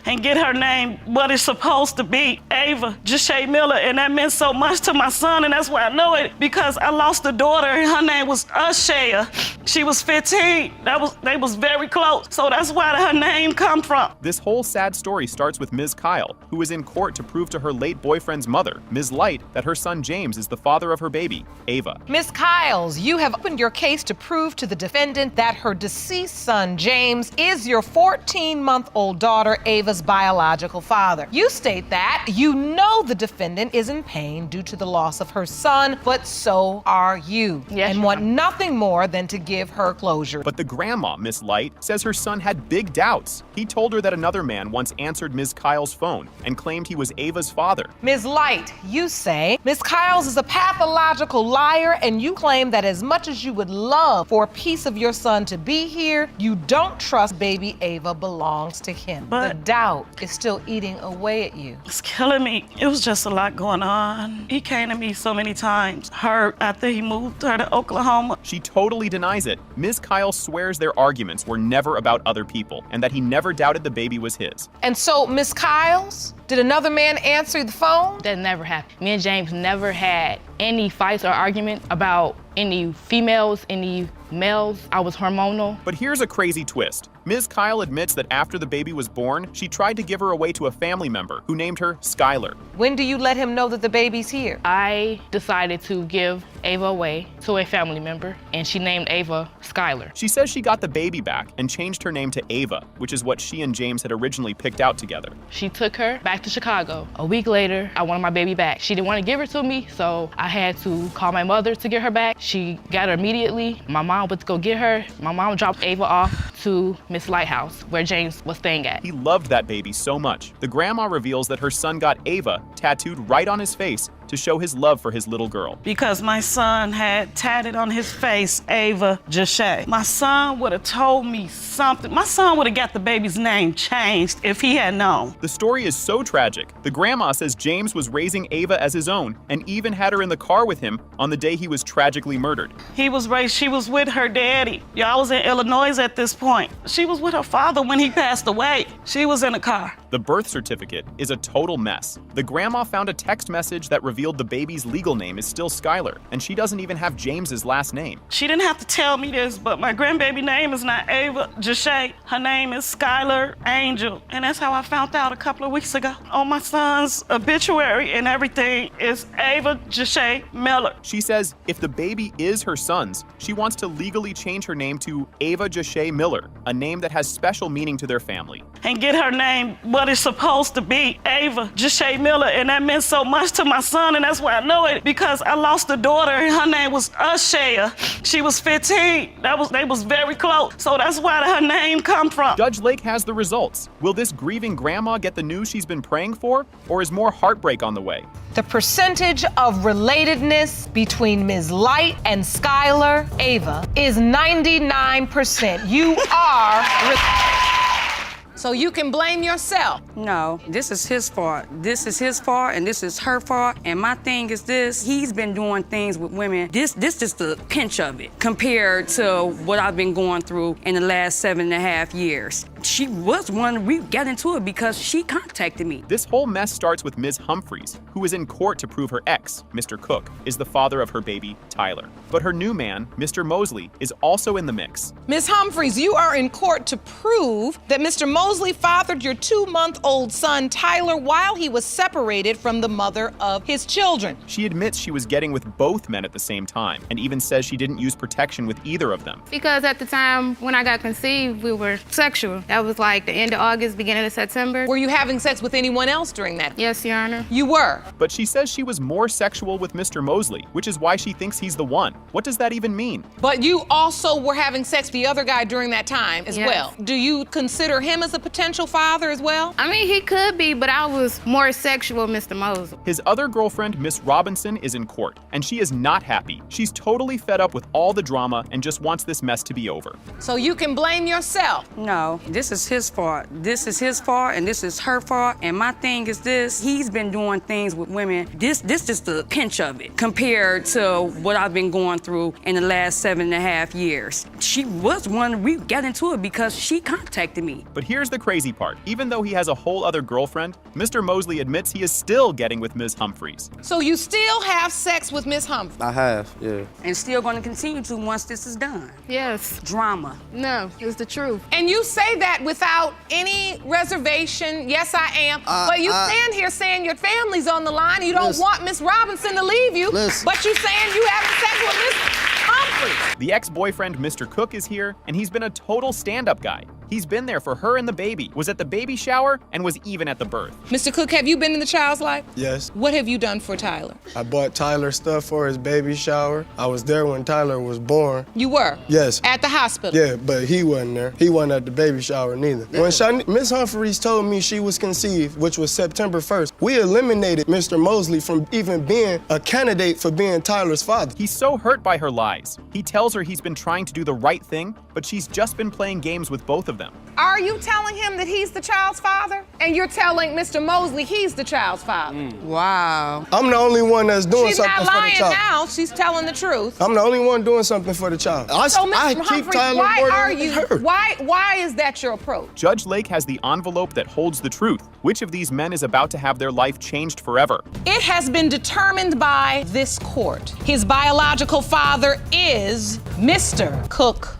And get her name what it's supposed to be, Ava Jashay Miller, and that meant so much to my son, and that's why I know it, because I lost a daughter, and her name was Ashaya. She was 15. They was very close, so that's where her name come from. This whole sad story starts with Ms. Kyle, who is in court to prove to her late boyfriend's mother, Ms. Light, that her son James is the father of her baby, Ava. Ms. Kiles, you have opened your case to prove to the defendant that her deceased son, James, is your 14-month-old daughter, Ava's biological father. You state that you know the defendant is in pain due to the loss of her son, but so are you, and want nothing more than to give her closure. But the grandma, Miss Light, says her son had big doubts. He told her that another man once answered Ms. Kyle's phone and claimed he was Ava's father. Ms. Light, you say Ms. Kyles is a pathological liar, and you claim that as much as you would love for a piece of your son to be here, you don't trust baby Ava belongs to him. But the doubt is still eating away at you. It's killing me. It was just a lot going on. He came to me so many times, hurt after he moved her to Oklahoma. She totally denies it. Ms. Kyle swears their arguments were never about other people and that he never doubted the baby was his. And so, Ms. Kyles, did another man answer the phone? That never happened. Me and James never had any fights or arguments about any females, any males. I was hormonal. But here's a crazy twist. Ms. Kyle admits that after the baby was born, she tried to give her away to a family member who named her Skylar. When do you let him know that the baby's here? I decided to give Ava away to a family member, and she named Ava Skylar. She says she got the baby back and changed her name to Ava, which is what she and James had originally picked out together. She took her back to Chicago. A week later, I wanted my baby back. She didn't want to give her to me, so I had to call my mother to get her back. She got her immediately. My mom went to go get her. My mom dropped Ava off to Miss Lighthouse, where James was staying at. He loved that baby so much. The grandma reveals that her son got Ava tattooed right on his face to show his love for his little girl. Because my son had tatted on his face, Ava Jashay. My son would have told me something. My son would have got the baby's name changed if he had known. The story is so tragic. The grandma says James was raising Ava as his own and even had her in the car with him on the day he was tragically murdered. He was raised, she was with her daddy. Y'all was in Illinois at this point. She was with her father when he passed away. She was in a car. The birth certificate is a total mess. The grandma found a text message that revealed the baby's legal name is still Skylar, and she doesn't even have James's last name. She didn't have to tell me this, but my grandbaby name is not Ava Jashay. Her name is Skylar Angel, and that's how I found out a couple of weeks ago. On my son's obituary and everything is Ava Jashay Miller. She says if the baby is her son's, she wants to legally change her name to Ava Jashay Miller, a name that has special meaning to their family. And get her name what it's supposed to be, Ava Jashay Miller, and that meant so much to my son, and that's why I know it, because I lost a daughter, and her name was Ashaya. She was 15. They was very close, so that's where her name come from. Judge Lake has the results. Will this grieving grandma get the news she's been praying for, or is more heartbreak on the way? The percentage of relatedness between Ms. Light and Skylar Ava is 99%. You are... So you can blame yourself. No, this is his fault. This is his fault, and this is her fault. And my thing is this: he's been doing things with women. This is the pinch of it compared to what I've been going through in the last 7.5 years. She was one, we got into it because she contacted me. This whole mess starts with Ms. Humphreys, who is in court to prove her ex, Mr. Cook, is the father of her baby, Tyler. But her new man, Mr. Mosley, is also in the mix. Ms. Humphreys, you are in court to prove that Mr. Mosley fathered your 2-month-old son, Tyler, while he was separated from the mother of his children. She admits she was getting with both men at the same time, and even says she didn't use protection with either of them. Because at the time when I got conceived, we were sexual. That was like the end of August, beginning of September. Were you having sex with anyone else during that? Yes, Your Honor. You were? But she says she was more sexual with Mr. Mosley, which is why she thinks he's the one. What does that even mean? But you also were having sex with the other guy during that time as well. Do you consider him as a potential father as well? I mean, he could be, but I was more sexual, Mr. Mosley. His other girlfriend, Miss Robinson, is in court, and she is not happy. She's totally fed up with all the drama and just wants this mess to be over. So you can blame yourself. No, this is his fault. This is his fault, and this is her fault. And my thing is this: he's been doing things with women. This is the pinch of it compared to what I've been going through in the last 7.5 years. She was one, we got into it because she contacted me. But here's the crazy part. Even though he has a whole other girlfriend, Mr. Mosley admits he is still getting with Ms. Humphreys. So you still have sex with Ms. Humphreys? I have, yeah. And still going to continue to once this is done. Yes. Drama. No, it's the truth. And you say that without any reservation. Yes, I am. But you stand here saying your family's on the line. You don't want Miss Robinson to leave you. But you saying you having sex with Miss Humphreys. The ex-boyfriend, Mr. Cook, is here, and he's been a total stand-up guy. He's been there for her and the baby, was at the baby shower, and was even at the birth. Mr. Cook, have you been in the child's life? Yes. What have you done for Tyler? I bought Tyler stuff for his baby shower. I was there when Tyler was born. You were? Yes. At the hospital? Yeah, but he wasn't there. He wasn't at the baby shower neither. When Miss Humphreys told me she was conceived, which was September 1st, we eliminated Mr. Mosley from even being a candidate for being Tyler's father. He's so hurt by her lies. He tells her he's been trying to do the right thing, but she's just been playing games with both of them. Are you telling him that he's the child's father? And you're telling Mr. Mosley he's the child's father? Wow. I'm the only one that's doing She's something not for the lying child. now. She's telling the truth. I'm the only one doing something for the child. So, I Mr. keep Humphreys, Tyler why more are than you? her. Why is that your approach? Judge Lake has the envelope that holds the truth. Which of these men is about to have their life changed forever? It has been determined by this court. His biological father is Mr. Cook.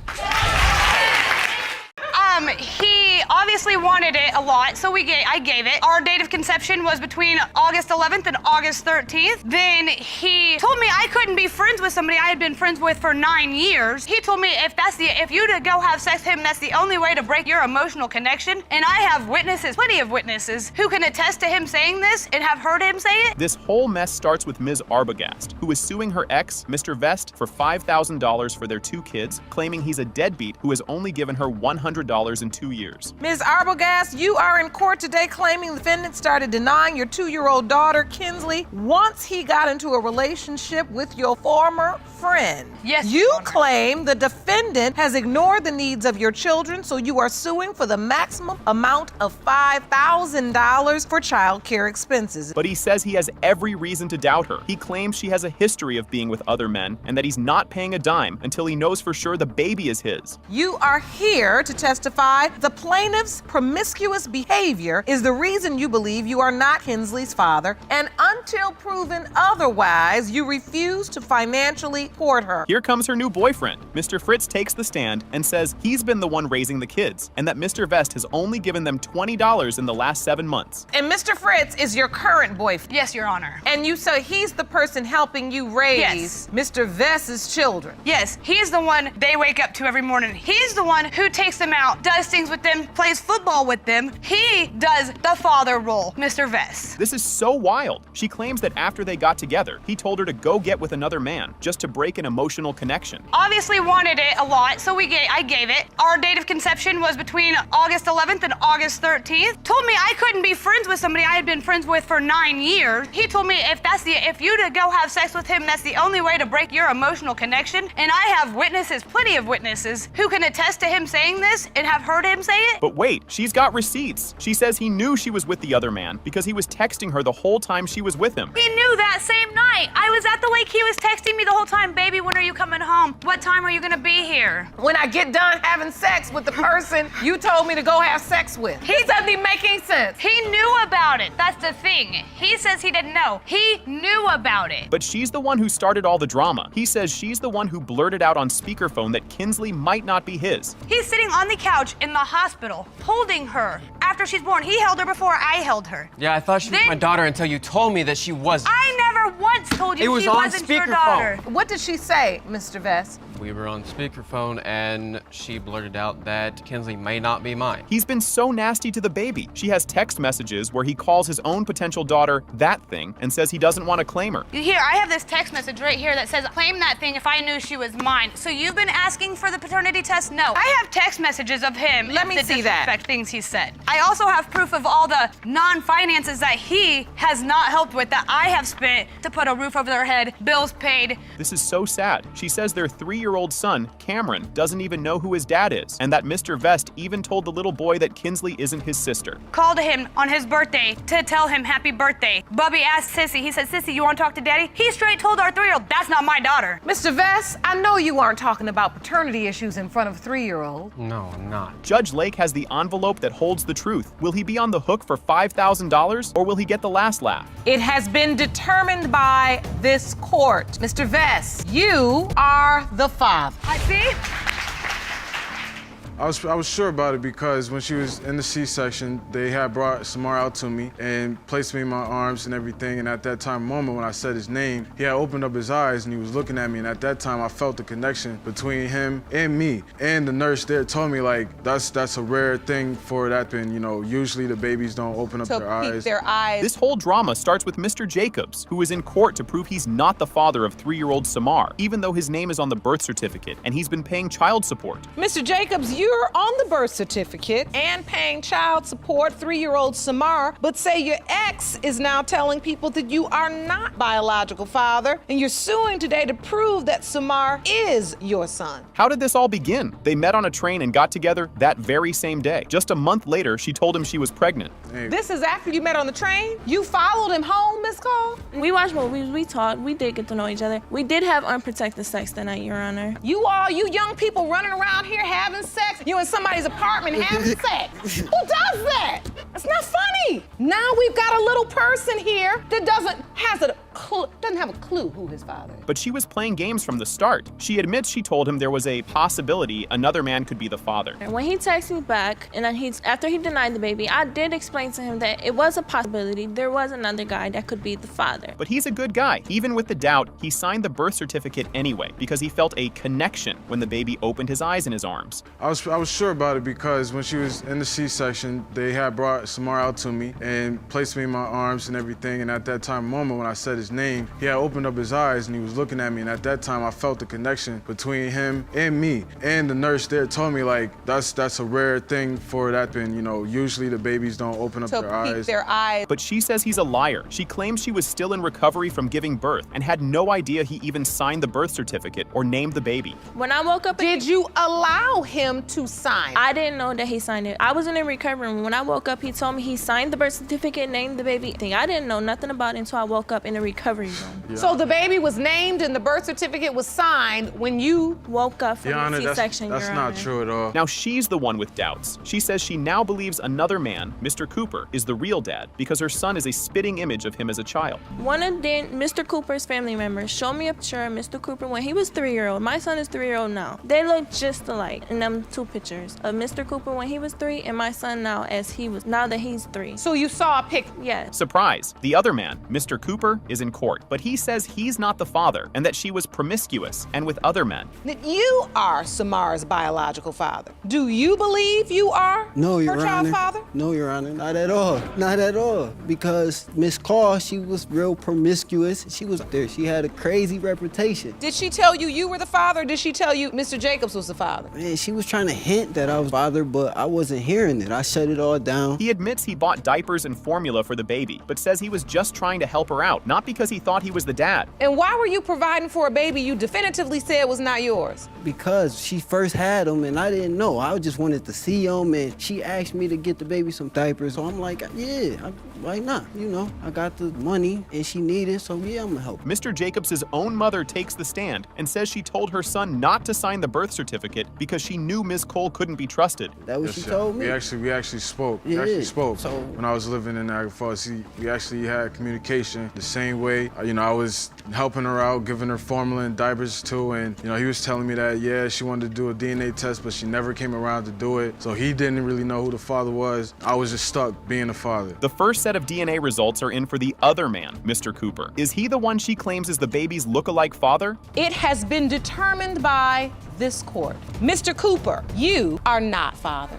He obviously wanted it a lot, so I gave it. Our date of conception was between August 11th and August 13th. Then he told me I couldn't be friends with somebody I had been friends with for 9 years. He told me if you to go have sex with him, that's the only way to break your emotional connection. And I have witnesses, plenty of witnesses, who can attest to him saying this and have heard him say it. This whole mess starts with Ms. Arbogast, who is suing her ex, Mr. Vest, for $5,000 for their 2 kids, claiming he's a deadbeat who has only given her $100 in 2 years. Ms. Arbogast, you are in court today claiming the defendant started denying your 2-year-old daughter, Kinsley, once he got into a relationship with your former friend. Yes, you claim the defendant has ignored the needs of your children, so you are suing for the maximum amount of $5,000 for child care expenses. But he says he has every reason to doubt her. He claims she has a history of being with other men and that he's not paying a dime until he knows for sure the baby is his. You are here to testify the plaintiff Liv's promiscuous behavior is the reason you believe you are not Kinsley's father, and until proven otherwise, you refuse to financially support her. Here comes her new boyfriend. Mr. Fritz takes the stand and says he's been the one raising the kids, and that Mr. Vest has only given them $20 in the last 7 months. And Mr. Fritz is your current boyfriend? Yes, Your Honor. And you say he's the person helping you raise Mr. Vest's children? Yes, he's the one they wake up to every morning. He's the one who takes them out, does things with them, plays football with them. He does the father role, Mr. Vest. This is so wild. She claims that after they got together, he told her to go get with another man, just to break an emotional connection. Obviously wanted it a lot, so I gave it. Our date of conception was between August 11th and August 13th. Told me I couldn't be friends with somebody I had been friends with for 9 years. He told me if you to go have sex with him, that's the only way to break your emotional connection. And I have witnesses, plenty of witnesses, who can attest to him saying this and have heard him say it. But wait, she's got receipts. She says he knew she was with the other man because he was texting her the whole time she was with him. He knew that same night. I was at the lake. He was texting me the whole time, baby, when are you coming home? What time are you gonna be here? When I get done having sex with the person you told me to go have sex with. He doesn't even make any sense. He knew about it. That's the thing. He says he didn't know. He knew about it. But she's the one who started all the drama. He says she's the one who blurted out on speakerphone that Kinsley might not be his. He's sitting on the couch in the hospital, holding her after she's born. He held her before I held her. Yeah, I thought she was my daughter until you told me that she wasn't. I never once told you she wasn't your daughter. What did she say, Mr. Vest? We were on speakerphone and she blurted out that Kinsley may not be mine. He's been so nasty to the baby. She has text messages where he calls his own potential daughter that thing and says he doesn't want to claim her. Here, I have this text message right here that says, claim that thing if I knew she was mine. So you've been asking for the paternity test? No. I have text messages of him. Let me see that. Things he said. I also have proof of all the non-finances that he has not helped with that I have spent to put a roof over their head, bills paid. This is so sad. She says their 3-year-old son, Cameron, doesn't even know who his dad is, and that Mr. Vest even told the little boy that Kinsley isn't his sister. Called him on his birthday to tell him happy birthday. Bubby asked Sissy, he said, Sissy, you want to talk to Daddy? He straight told our 3-year-old, that's not my daughter. Mr. Vest, I know you aren't talking about paternity issues in front of a 3-year-old. No, I'm not. Judge Lake has the envelope that holds the truth. Will he be on the hook for $5,000 or will he get the last laugh? It has been determined by this court. Mr. Vest, you are the father. I see. I was sure about it because when she was in the C-section, they had brought Samar out to me and placed me in my arms and everything. And at that moment when I said his name, he had opened up his eyes and he was looking at me. And at that time, I felt the connection between him and me. And the nurse there told me, like, that's a rare thing for that. And, you know, usually the babies don't open up their eyes. This whole drama starts with Mr. Jacobs, who is in court to prove he's not the father of 3-year-old Samar, even though his name is on the birth certificate and he's been paying child support. Mr. Jacobs, you're on the birth certificate and paying child support 3-year-old Samar, but say your ex is now telling people that you are not biological father, and you're suing today to prove that Samar is your son. How did this all begin? They met on a train and got together that very same day. Just a month later, she told him she was pregnant. This is after you met on the train? You followed him home, Miss Cole? We watched movies, we talked, we did get to know each other. We did have unprotected sex that night, Your Honor. You young people running around here having sex, you in somebody's apartment having sex. Who does that? It's not funny. Now we've got a little person here that doesn't have a clue who his father is. But she was playing games from the start. She admits she told him there was a possibility another man could be the father. And when he texted me back, and then after he denied the baby, I did explain to him that it was a possibility. There was another guy that could be the father. But he's a good guy. Even with the doubt, he signed the birth certificate anyway because he felt a connection when the baby opened his eyes in his arms. I was sure about it because when she was in the C-section, they had brought Samar out to me and placed me in my arms and everything. And at that moment when I said his name, he had opened up his eyes and he was looking at me. And at that time, I felt the connection between him and me. And the nurse there told me, like, that's a rare thing for that. And, you know, usually the babies don't open up their eyes. But she says he's a liar. She claims she was still in recovery from giving birth and had no idea he even signed the birth certificate or named the baby. When I woke up, did you allow him to sign? I didn't know that he signed it. I wasn't in recovery room. When I woke up, he told me he signed the birth certificate, named the baby. I didn't know nothing about it until I woke up in the recovery recovery room. Yeah. So the baby was named and the birth certificate was signed when you woke up from Your Honor, the C-section, that's not true at all. Now she's the one with doubts. She says she now believes another man, Mr. Cooper, is the real dad because her son is a spitting image of him as a child. One of Mr. Cooper's family members showed me a picture of Mr. Cooper when he was 3-year-old. My son is 3-year-old now. They look just alike in them two pictures of Mr. Cooper when he was 3 and my son now now that he's 3. So you saw a pic? Yes. Surprise! The other man, Mr. Cooper, is in court, but he says he's not the father and that she was promiscuous and with other men. That you are Samar's biological father. Do you believe you are No, Your her child's Honor. father? No, Your Honor, not at all. Not at all. Because Miss Carr, she was real promiscuous. She was there. She had a crazy reputation. Did she tell you were the father, or did she tell you Mr. Jacobs was the father? Man, she was trying to hint that I was father, but I wasn't hearing it. I shut it all down. He admits he bought diapers and formula for the baby, but says he was just trying to help her out, not because he thought he was the dad. And why were you providing for a baby you definitively said was not yours? Because she first had him and I didn't know. I just wanted to see him and she asked me to get the baby some diapers. So I'm like, yeah, why not? You know, I got the money and she needed, so yeah, I'm gonna help. Mr. Jacobs' own mother takes the stand and says she told her son not to sign the birth certificate because she knew Ms. Cole couldn't be trusted. That what she told me? We actually spoke. Yeah. We actually spoke. So when I was living in Niagara Falls, we actually had communication the same way. I was helping her out, giving her formula and diapers too, and he was telling me that yeah, she wanted to do a DNA test, but she never came around to do it. So he didn't really know who the father was. I was just stuck being the father. The first set of DNA results are in for the other man, Mr. Cooper. Is he the one she claims is the baby's look-alike father? It has been determined by this court. Mr. Cooper, you are not father.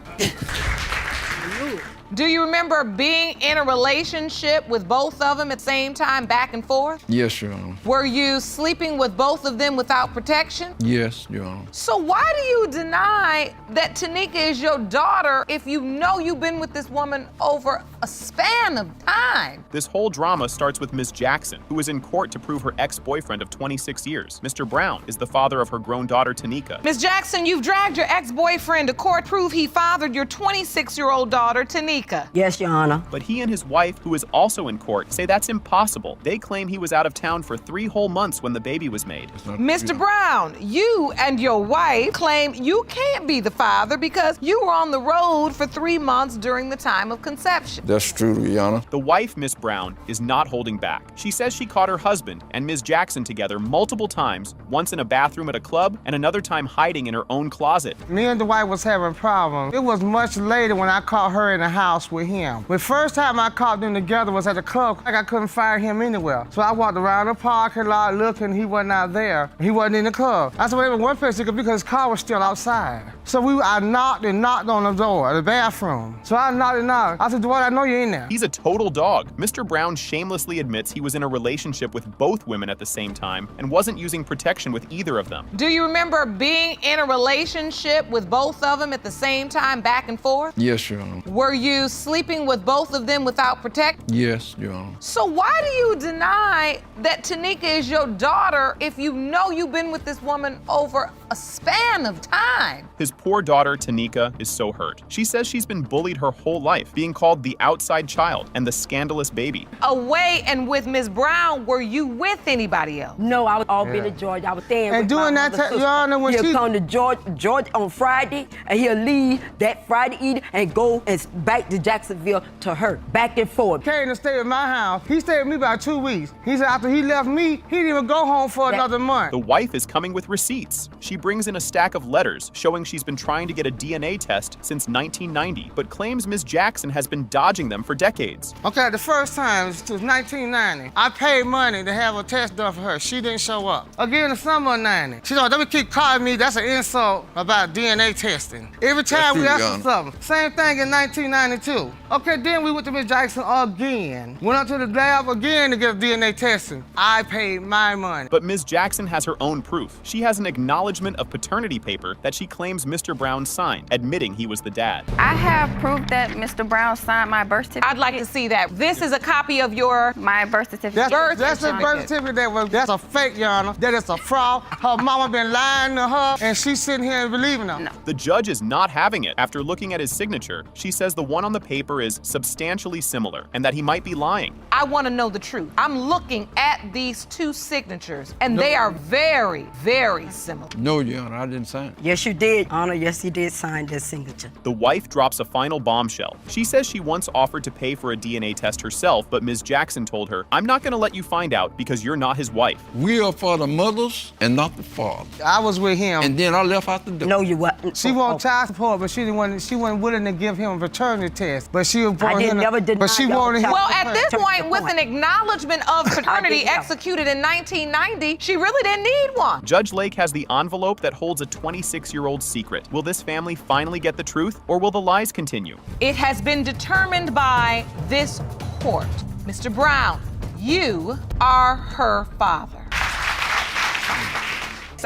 Do you remember being in a relationship with both of them at the same time, back and forth? Yes, Your Honor. Were you sleeping with both of them without protection? Yes, Your Honor. So why do you deny that Tanika is your daughter if you know you've been with this woman over a span of time? This whole drama starts with Ms. Jackson, who is in court to prove her ex-boyfriend of 26 years. Mr. Brown is the father of her grown daughter, Tanika. Ms. Jackson, you've dragged your ex-boyfriend to court to prove he fathered your 26-year-old daughter, Tanika. Yes, Your Honor. But he and his wife, who is also in court, say that's impossible. They claim he was out of town for 3 whole months when the baby was made. Mr. Brown, you and your wife claim you can't be the father because you were on the road for 3 months during the time of conception. That's true, Your Honor. The wife, Miss Brown, is not holding back. She says she caught her husband and Ms. Jackson together multiple times, once in a bathroom at a club and another time hiding in her own closet. Me and the wife was having problems. It was much later when I caught her in the house with him. The first time I caught them together was at the club. I couldn't find him anywhere. So I walked around the parking lot looking, he wasn't out there. He wasn't in the club. I said, well, there was one place he could be because his car was still outside. So I knocked and knocked on the door, the bathroom. So I knocked and knocked. I said, Dwight, I know you're in there. He's a total dog. Mr. Brown shamelessly admits he was in a relationship with both women at the same time and wasn't using protection with either of them. Do you remember being in a relationship with both of them at the same time, back and forth? Yes, Your Honor. Were you sleeping with both of them without protection? Yes, Your Honor. So why do you deny that Tanika is your daughter if you know you've been with this woman over a span of time? His poor daughter, Tanika, is so hurt. She says she's been bullied her whole life, being called the outside child and the scandalous baby. Away and with Ms. Brown, were you with anybody else? No, I was all been to Georgia. I was staying and with doing my that, mother's Your Honor, when he'll she come to Georgia on Friday, and he'll leave that Friday evening and go and back to Jacksonville to her, back and forth. Came to stay at my house. He stayed with me about 2 weeks. He said after he left me, he didn't even go home for another month. The wife is coming with receipts. She brings in a stack of letters showing she's been trying to get a DNA test since 1990, but claims Ms. Jackson has been dodging them for decades. Okay, the first time was 1990. I paid money to have a test done for her. She didn't show up. Again, the summer of 90. She said, don't keep calling me. That's an insult about DNA testing. Every time we asked for something. Same thing in 1992. Okay, then we went to Ms. Jackson again. Went up to the lab again to get a DNA testing. I paid my money. But Ms. Jackson has her own proof. She has an acknowledgement of paternity paper that she claims Mr. Brown signed, admitting he was the dad. I have proof that Mr. Brown signed my birth certificate. I'd like to see that. This is a copy of my birth certificate. That's a birth certificate that's a fake, Your Honor. That is a fraud. Her mama been lying to her, and she's sitting here and believing her. No. The judge is not having it. After looking at his signature, she says the one on the paper is substantially similar and that he might be lying. I want to know the truth. I'm looking at these two signatures, and they are very, very similar. No, Your Honor, I didn't sign it. Yes, you did, Honor. Yes, you did sign this signature. The wife drops a final bombshell. She says she once offered to pay for a DNA test herself, but Ms. Jackson told her, "I'm not going to let you find out because you're not his wife." We are for the mothers and not the father. I was with him. And then I left out the door. No, you wasn't. She wanted child support, but she wasn't willing to give him a paternity test. But she was never denied but she wanted him. Well, at this point, with an acknowledgement of paternity executed in 1990, she really didn't need one. Judge Lake has the envelope that holds a 26-year-old secret. Will this family finally get the truth, or will the lies continue? It has been determined by this court. Mr. Brown, you are her father.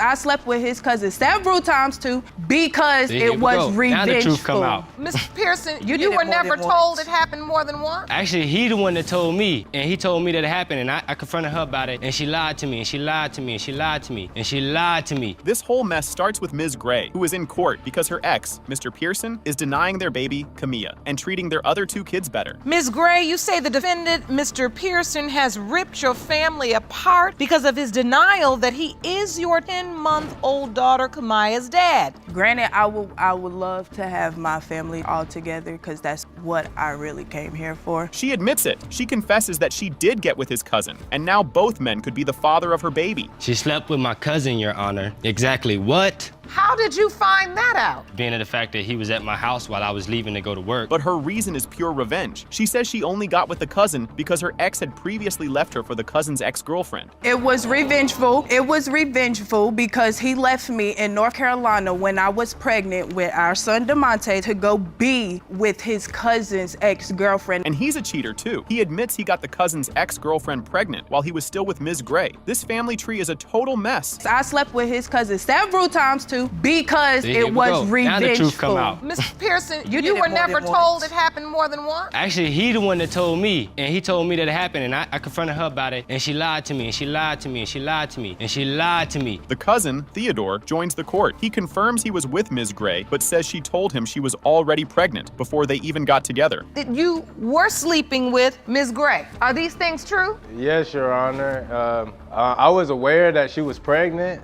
I slept with his cousin several times too because See, it was revengeful. Now the truth come out. Mr. Pearson, You you did it were more never than told once. it happened more than once? Actually, he the one that told me, and he told me that it happened, and I confronted her about it, and she lied to me, and she lied to me, and she lied to me, and she lied to me. This whole mess starts with Ms. Gray, who is in court because her ex, Mr. Pearson, is denying their baby, Camilla, and treating their other two kids better. Ms. Gray, you say the defendant, Mr. Pearson, has ripped your family apart because of his denial that he is your 10-month-old daughter, Kamia's dad. Granted, I would love to have my family all together because that's what I really came here for. She admits it. She confesses that she did get with his cousin, and now both men could be the father of her baby. She slept with my cousin, Your Honor. Exactly what? How did you find that out? Being of the fact that he was at my house while I was leaving to go to work. But her reason is pure revenge. She says she only got with the cousin because her ex had previously left her for the cousin's ex-girlfriend. It was revengeful. It was revengeful because he left me in North Carolina when I was pregnant with our son DeMonte to go be with his cousin's ex-girlfriend. And he's a cheater too. He admits he got the cousin's ex-girlfriend pregnant while he was still with Ms. Gray. This family tree is a total mess. I slept with his cousin several times too because See, it was now revengeful. the truth come out. Mr. Pearson, You did you it were more never than told once. it happened more than once? Actually, he the one that told me, and he told me that it happened, and I confronted her about it, and she lied to me, and she lied to me, and she lied to me, and she lied to me. The cousin, Theodore, joins the court. He confirms he was with Ms. Gray, but says she told him she was already pregnant before they even got together. That you were sleeping with Ms. Gray. Are these things true? Yes, Your Honor. I was aware that she was pregnant.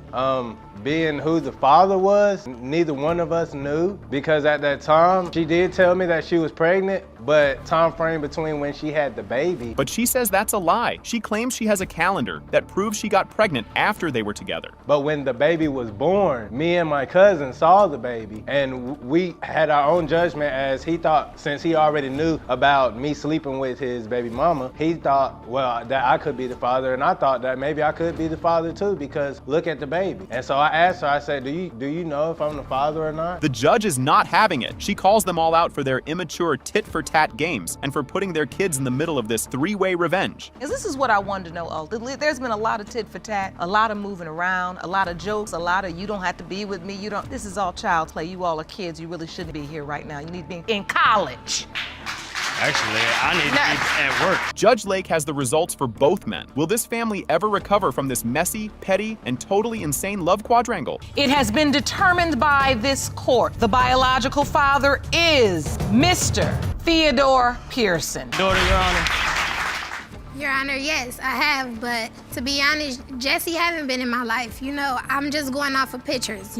Being who the father was, neither one of us knew because at that time, she did tell me that she was pregnant, but time frame between when she had the baby. But she says that's a lie. She claims she has a calendar that proves she got pregnant after they were together. But when the baby was born, me and my cousin saw the baby and we had our own judgment as he thought, since he already knew about me sleeping with his baby mama, he thought, well, that I could be the father, and I thought that maybe I could be the father too because look at the baby. And so I asked her, I said, do you know if I'm the father or not? The judge is not having it. She calls them all out for their immature tit-for-tat games and for putting their kids in the middle of this three-way revenge. This is what I wanted to know, There's been a lot of tit for tat, a lot of moving around, a lot of jokes, a lot of you don't have to be with me, this is all child's play. You all are kids. You really shouldn't be here right now. You need to be in college. Actually, I need to be at work. Judge Lake has the results for both men. Will this family ever recover from this messy, petty, and totally insane love quadrangle? It has been determined by this court. The biological father is Mr. Theodore Pearson. Daughter, Your Honor. Your Honor, yes, I have, but to be honest, Jesse haven't been in my life. I'm just going off of pictures.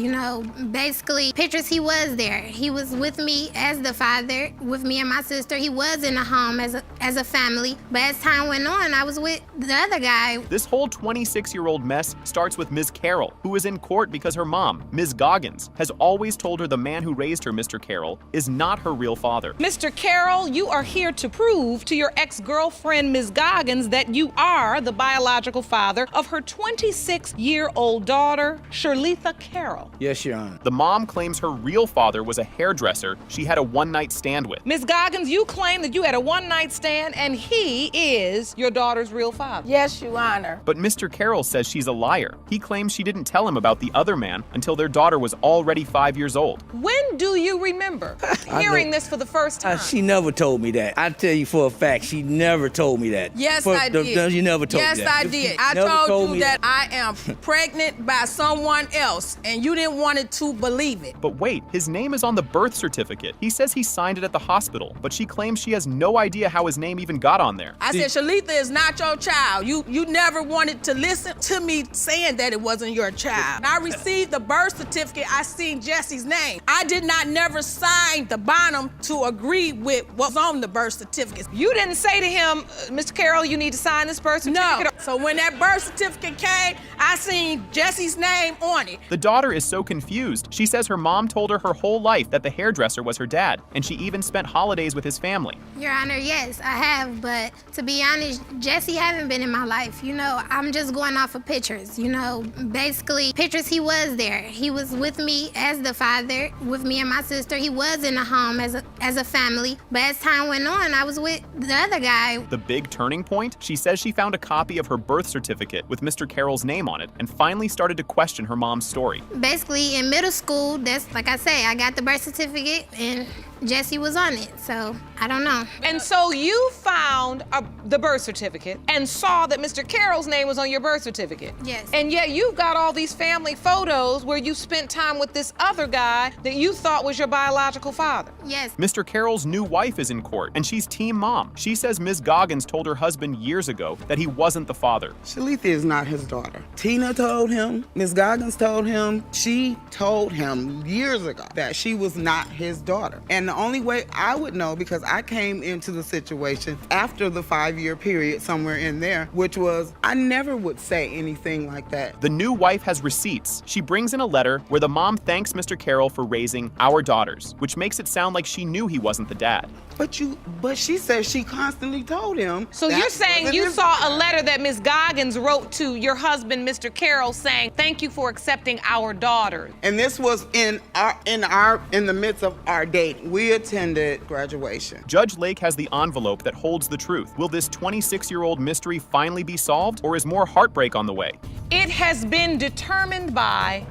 Basically, pictures he was there. He was with me as the father, with me and my sister. He was in a home as a family, but as time went on, I was with the other guy. This whole 26-year-old mess starts with Ms. Carroll, who is in court because her mom, Ms. Goggins, has always told her the man who raised her, Mr. Carroll, is not her real father. Mr. Carroll, you are here to prove to your ex-girlfriend, Ms. Goggins, that you are the biological father of her 26-year-old daughter, Shirletha Carroll. Yes, Your Honor. The mom claims her real father was a hairdresser she had a one-night stand with. Ms. Goggins, you claim that you had a one-night stand and he is your daughter's real father. Yes, Your Honor. But Mr. Carroll says she's a liar. He claims she didn't tell him about the other man until their daughter was already 5 years old. When do you remember hearing this for the first time? She never told me that. I tell you for a fact, she never told me that. Yes, Yes, I did. You never told me that. Yes, I did. I Never told you me that I am pregnant by someone else, and you didn't want it to believe it. But wait, his name is on the birth certificate. He says he signed it at the hospital, but she claims she has no idea how his name even got on there. I said, Shalitha is not your child. You never wanted to listen to me saying that it wasn't your child. When I received the birth certificate, I seen Jesse's name. I did not never sign the bottom to agree with what's on the birth certificate. You didn't say to him, Mr. Carroll, you need to sign this birth certificate? No. So when that birth certificate came, I seen Jesse's name on it. The daughter is so confused. She says her mom told her whole life that the hairdresser was her dad, and she even spent holidays with his family. Your Honor, yes, I have, but to be honest, Jesse haven't been in my life. You know, I'm just going off of pictures. You know, basically, pictures, he was there. He was with me as the father, with me and my sister. He was in the home as a family, but as time went on, I was with the other guy. The big turning point? She says she found a copy of her birth certificate with Mr. Carroll's name on it and finally started to question her mom's story. Basically, in middle school, that's like I say, I got the birth certificate and Jesse was on it, so I don't know. And so you found the birth certificate and saw that Mr. Carroll's name was on your birth certificate. Yes. And yet you've got all these family photos where you spent time with this other guy that you thought was your biological father. Yes. Mr. Carroll's new wife is in court, and she's team mom. She says Ms. Goggins told her husband years ago that he wasn't the father. Shalitha is not his daughter. Tina told him, Ms. Goggins told him, she told him years ago that she was not his daughter. And the only way I would know, because I came into the situation after the 5-year period, somewhere in there, which was, I never would say anything like that. The new wife has receipts. She brings in a letter where the mom thanks Mr. Carroll for raising our daughters, which makes it sound like she knew he wasn't the dad. But she says she constantly told him. So you're saying you saw a letter that Ms. Goggins wrote to your husband, Mr. Carroll, saying, thank you for accepting our daughter. And this was in the midst of our date. We attended graduation. Judge Lake has the envelope that holds the truth. Will this 26-year-old mystery finally be solved, or is more heartbreak on the way? It has been determined by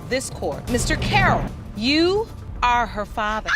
this court. Mr. Carroll, you are her father.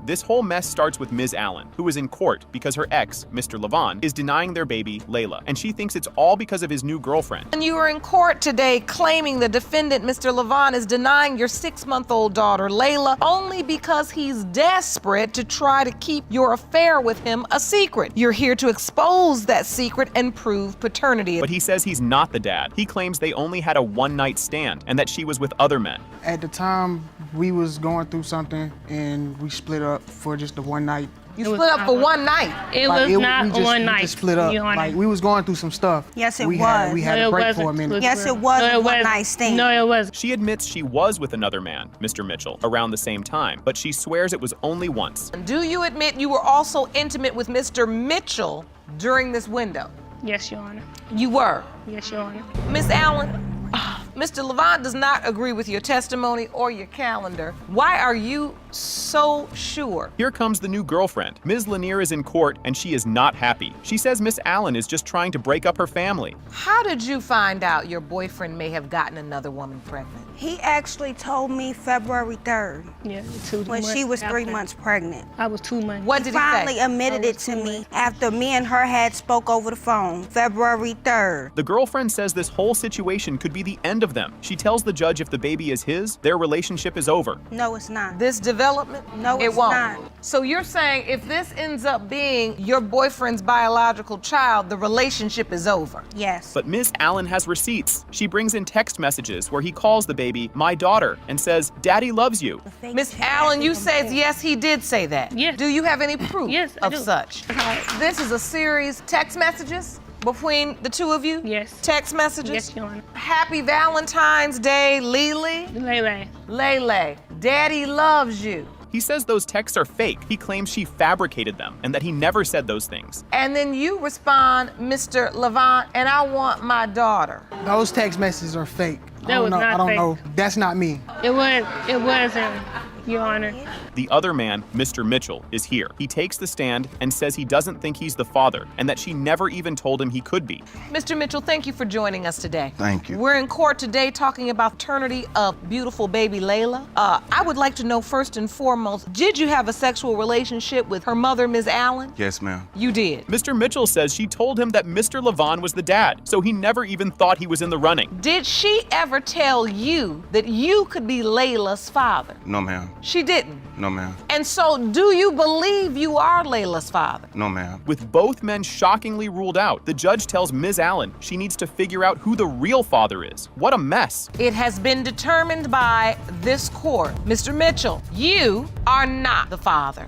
This whole mess starts with Ms. Allen, who is in court because her ex, Mr. Levon, is denying their baby, Layla, and she thinks it's all because of his new girlfriend. And you were in court today claiming the defendant, Mr. Levon, is denying your 6-month-old daughter, Layla, only because he's desperate to try to keep your affair with him a secret. You're here to expose that secret and prove paternity. But he says he's not the dad. He claims they only had a one-night stand and that she was with other men. At the time, we was going through something and we split up for just the one night. You split up for one night? It was not one night. We just split up. Like, we was going through some stuff. Yes, it we was. We had a break for a minute. Yes, it was a one-night stand. No, it wasn't. She admits she was with another man, Mr. Mitchell, around the same time, but she swears it was only once. Do you admit you were also intimate with Mr. Mitchell during this window? Yes, Your Honor. You were? Yes, Your Honor. Miss Allen, Mr. Levon does not agree with your testimony or your calendar. Why are you so sure? Here comes the new girlfriend. Ms. Lanier is in court and she is not happy. She says Miss Allen is just trying to break up her family. How did you find out your boyfriend may have gotten another woman pregnant? He actually told me February 3rd. Yeah, when she was 3 months pregnant. I was 2 months. What did he finally say? Admitted it to me after me and her had spoke over the phone, February 3rd. The girlfriend says this whole situation could be the end of them. She tells the judge if the baby is his, their relationship is over. No, it's not. This development? No, it it's won't. not. So you're saying if this ends up being your boyfriend's biological child, the relationship is over? Yes. But Miss Allen has receipts. She brings in text messages where he calls the baby my daughter and says, Daddy loves you. Miss Allen, you said yes, he did say that. Yes. Do you have any proof I of do. such? This is a series text messages between the two of you? Yes. Text messages? Yes, Your Honor. Happy Valentine's Day, Lele. Lele. Lele, Daddy loves you. He says those texts are fake. He claims she fabricated them and that he never said those things. And then you respond, Mr. Levant, and I want my daughter. Those text messages are fake. That was not I don't fake. know. That's not me. It wasn't. Your Honor. The other man, Mr. Mitchell, is here. He takes the stand and says he doesn't think he's the father and that she never even told him he could be. Mr. Mitchell, thank you for joining us today. Thank you. We're in court today talking about paternity of beautiful baby Layla. I would like to know first and foremost, did you have a sexual relationship with her mother, Ms. Allen? Yes, ma'am. You did. Mr. Mitchell says she told him that Mr. Levon was the dad, so he never even thought he was in the running. Did she ever tell you that you could be Layla's father? No, ma'am. She didn't. No, ma'am. And so, do you believe you are Layla's father? No, ma'am. With both men shockingly ruled out, the judge tells Ms. Allen she needs to figure out who the real father is. What a mess. It has been determined by this court. Mr. Mitchell, you are not the father.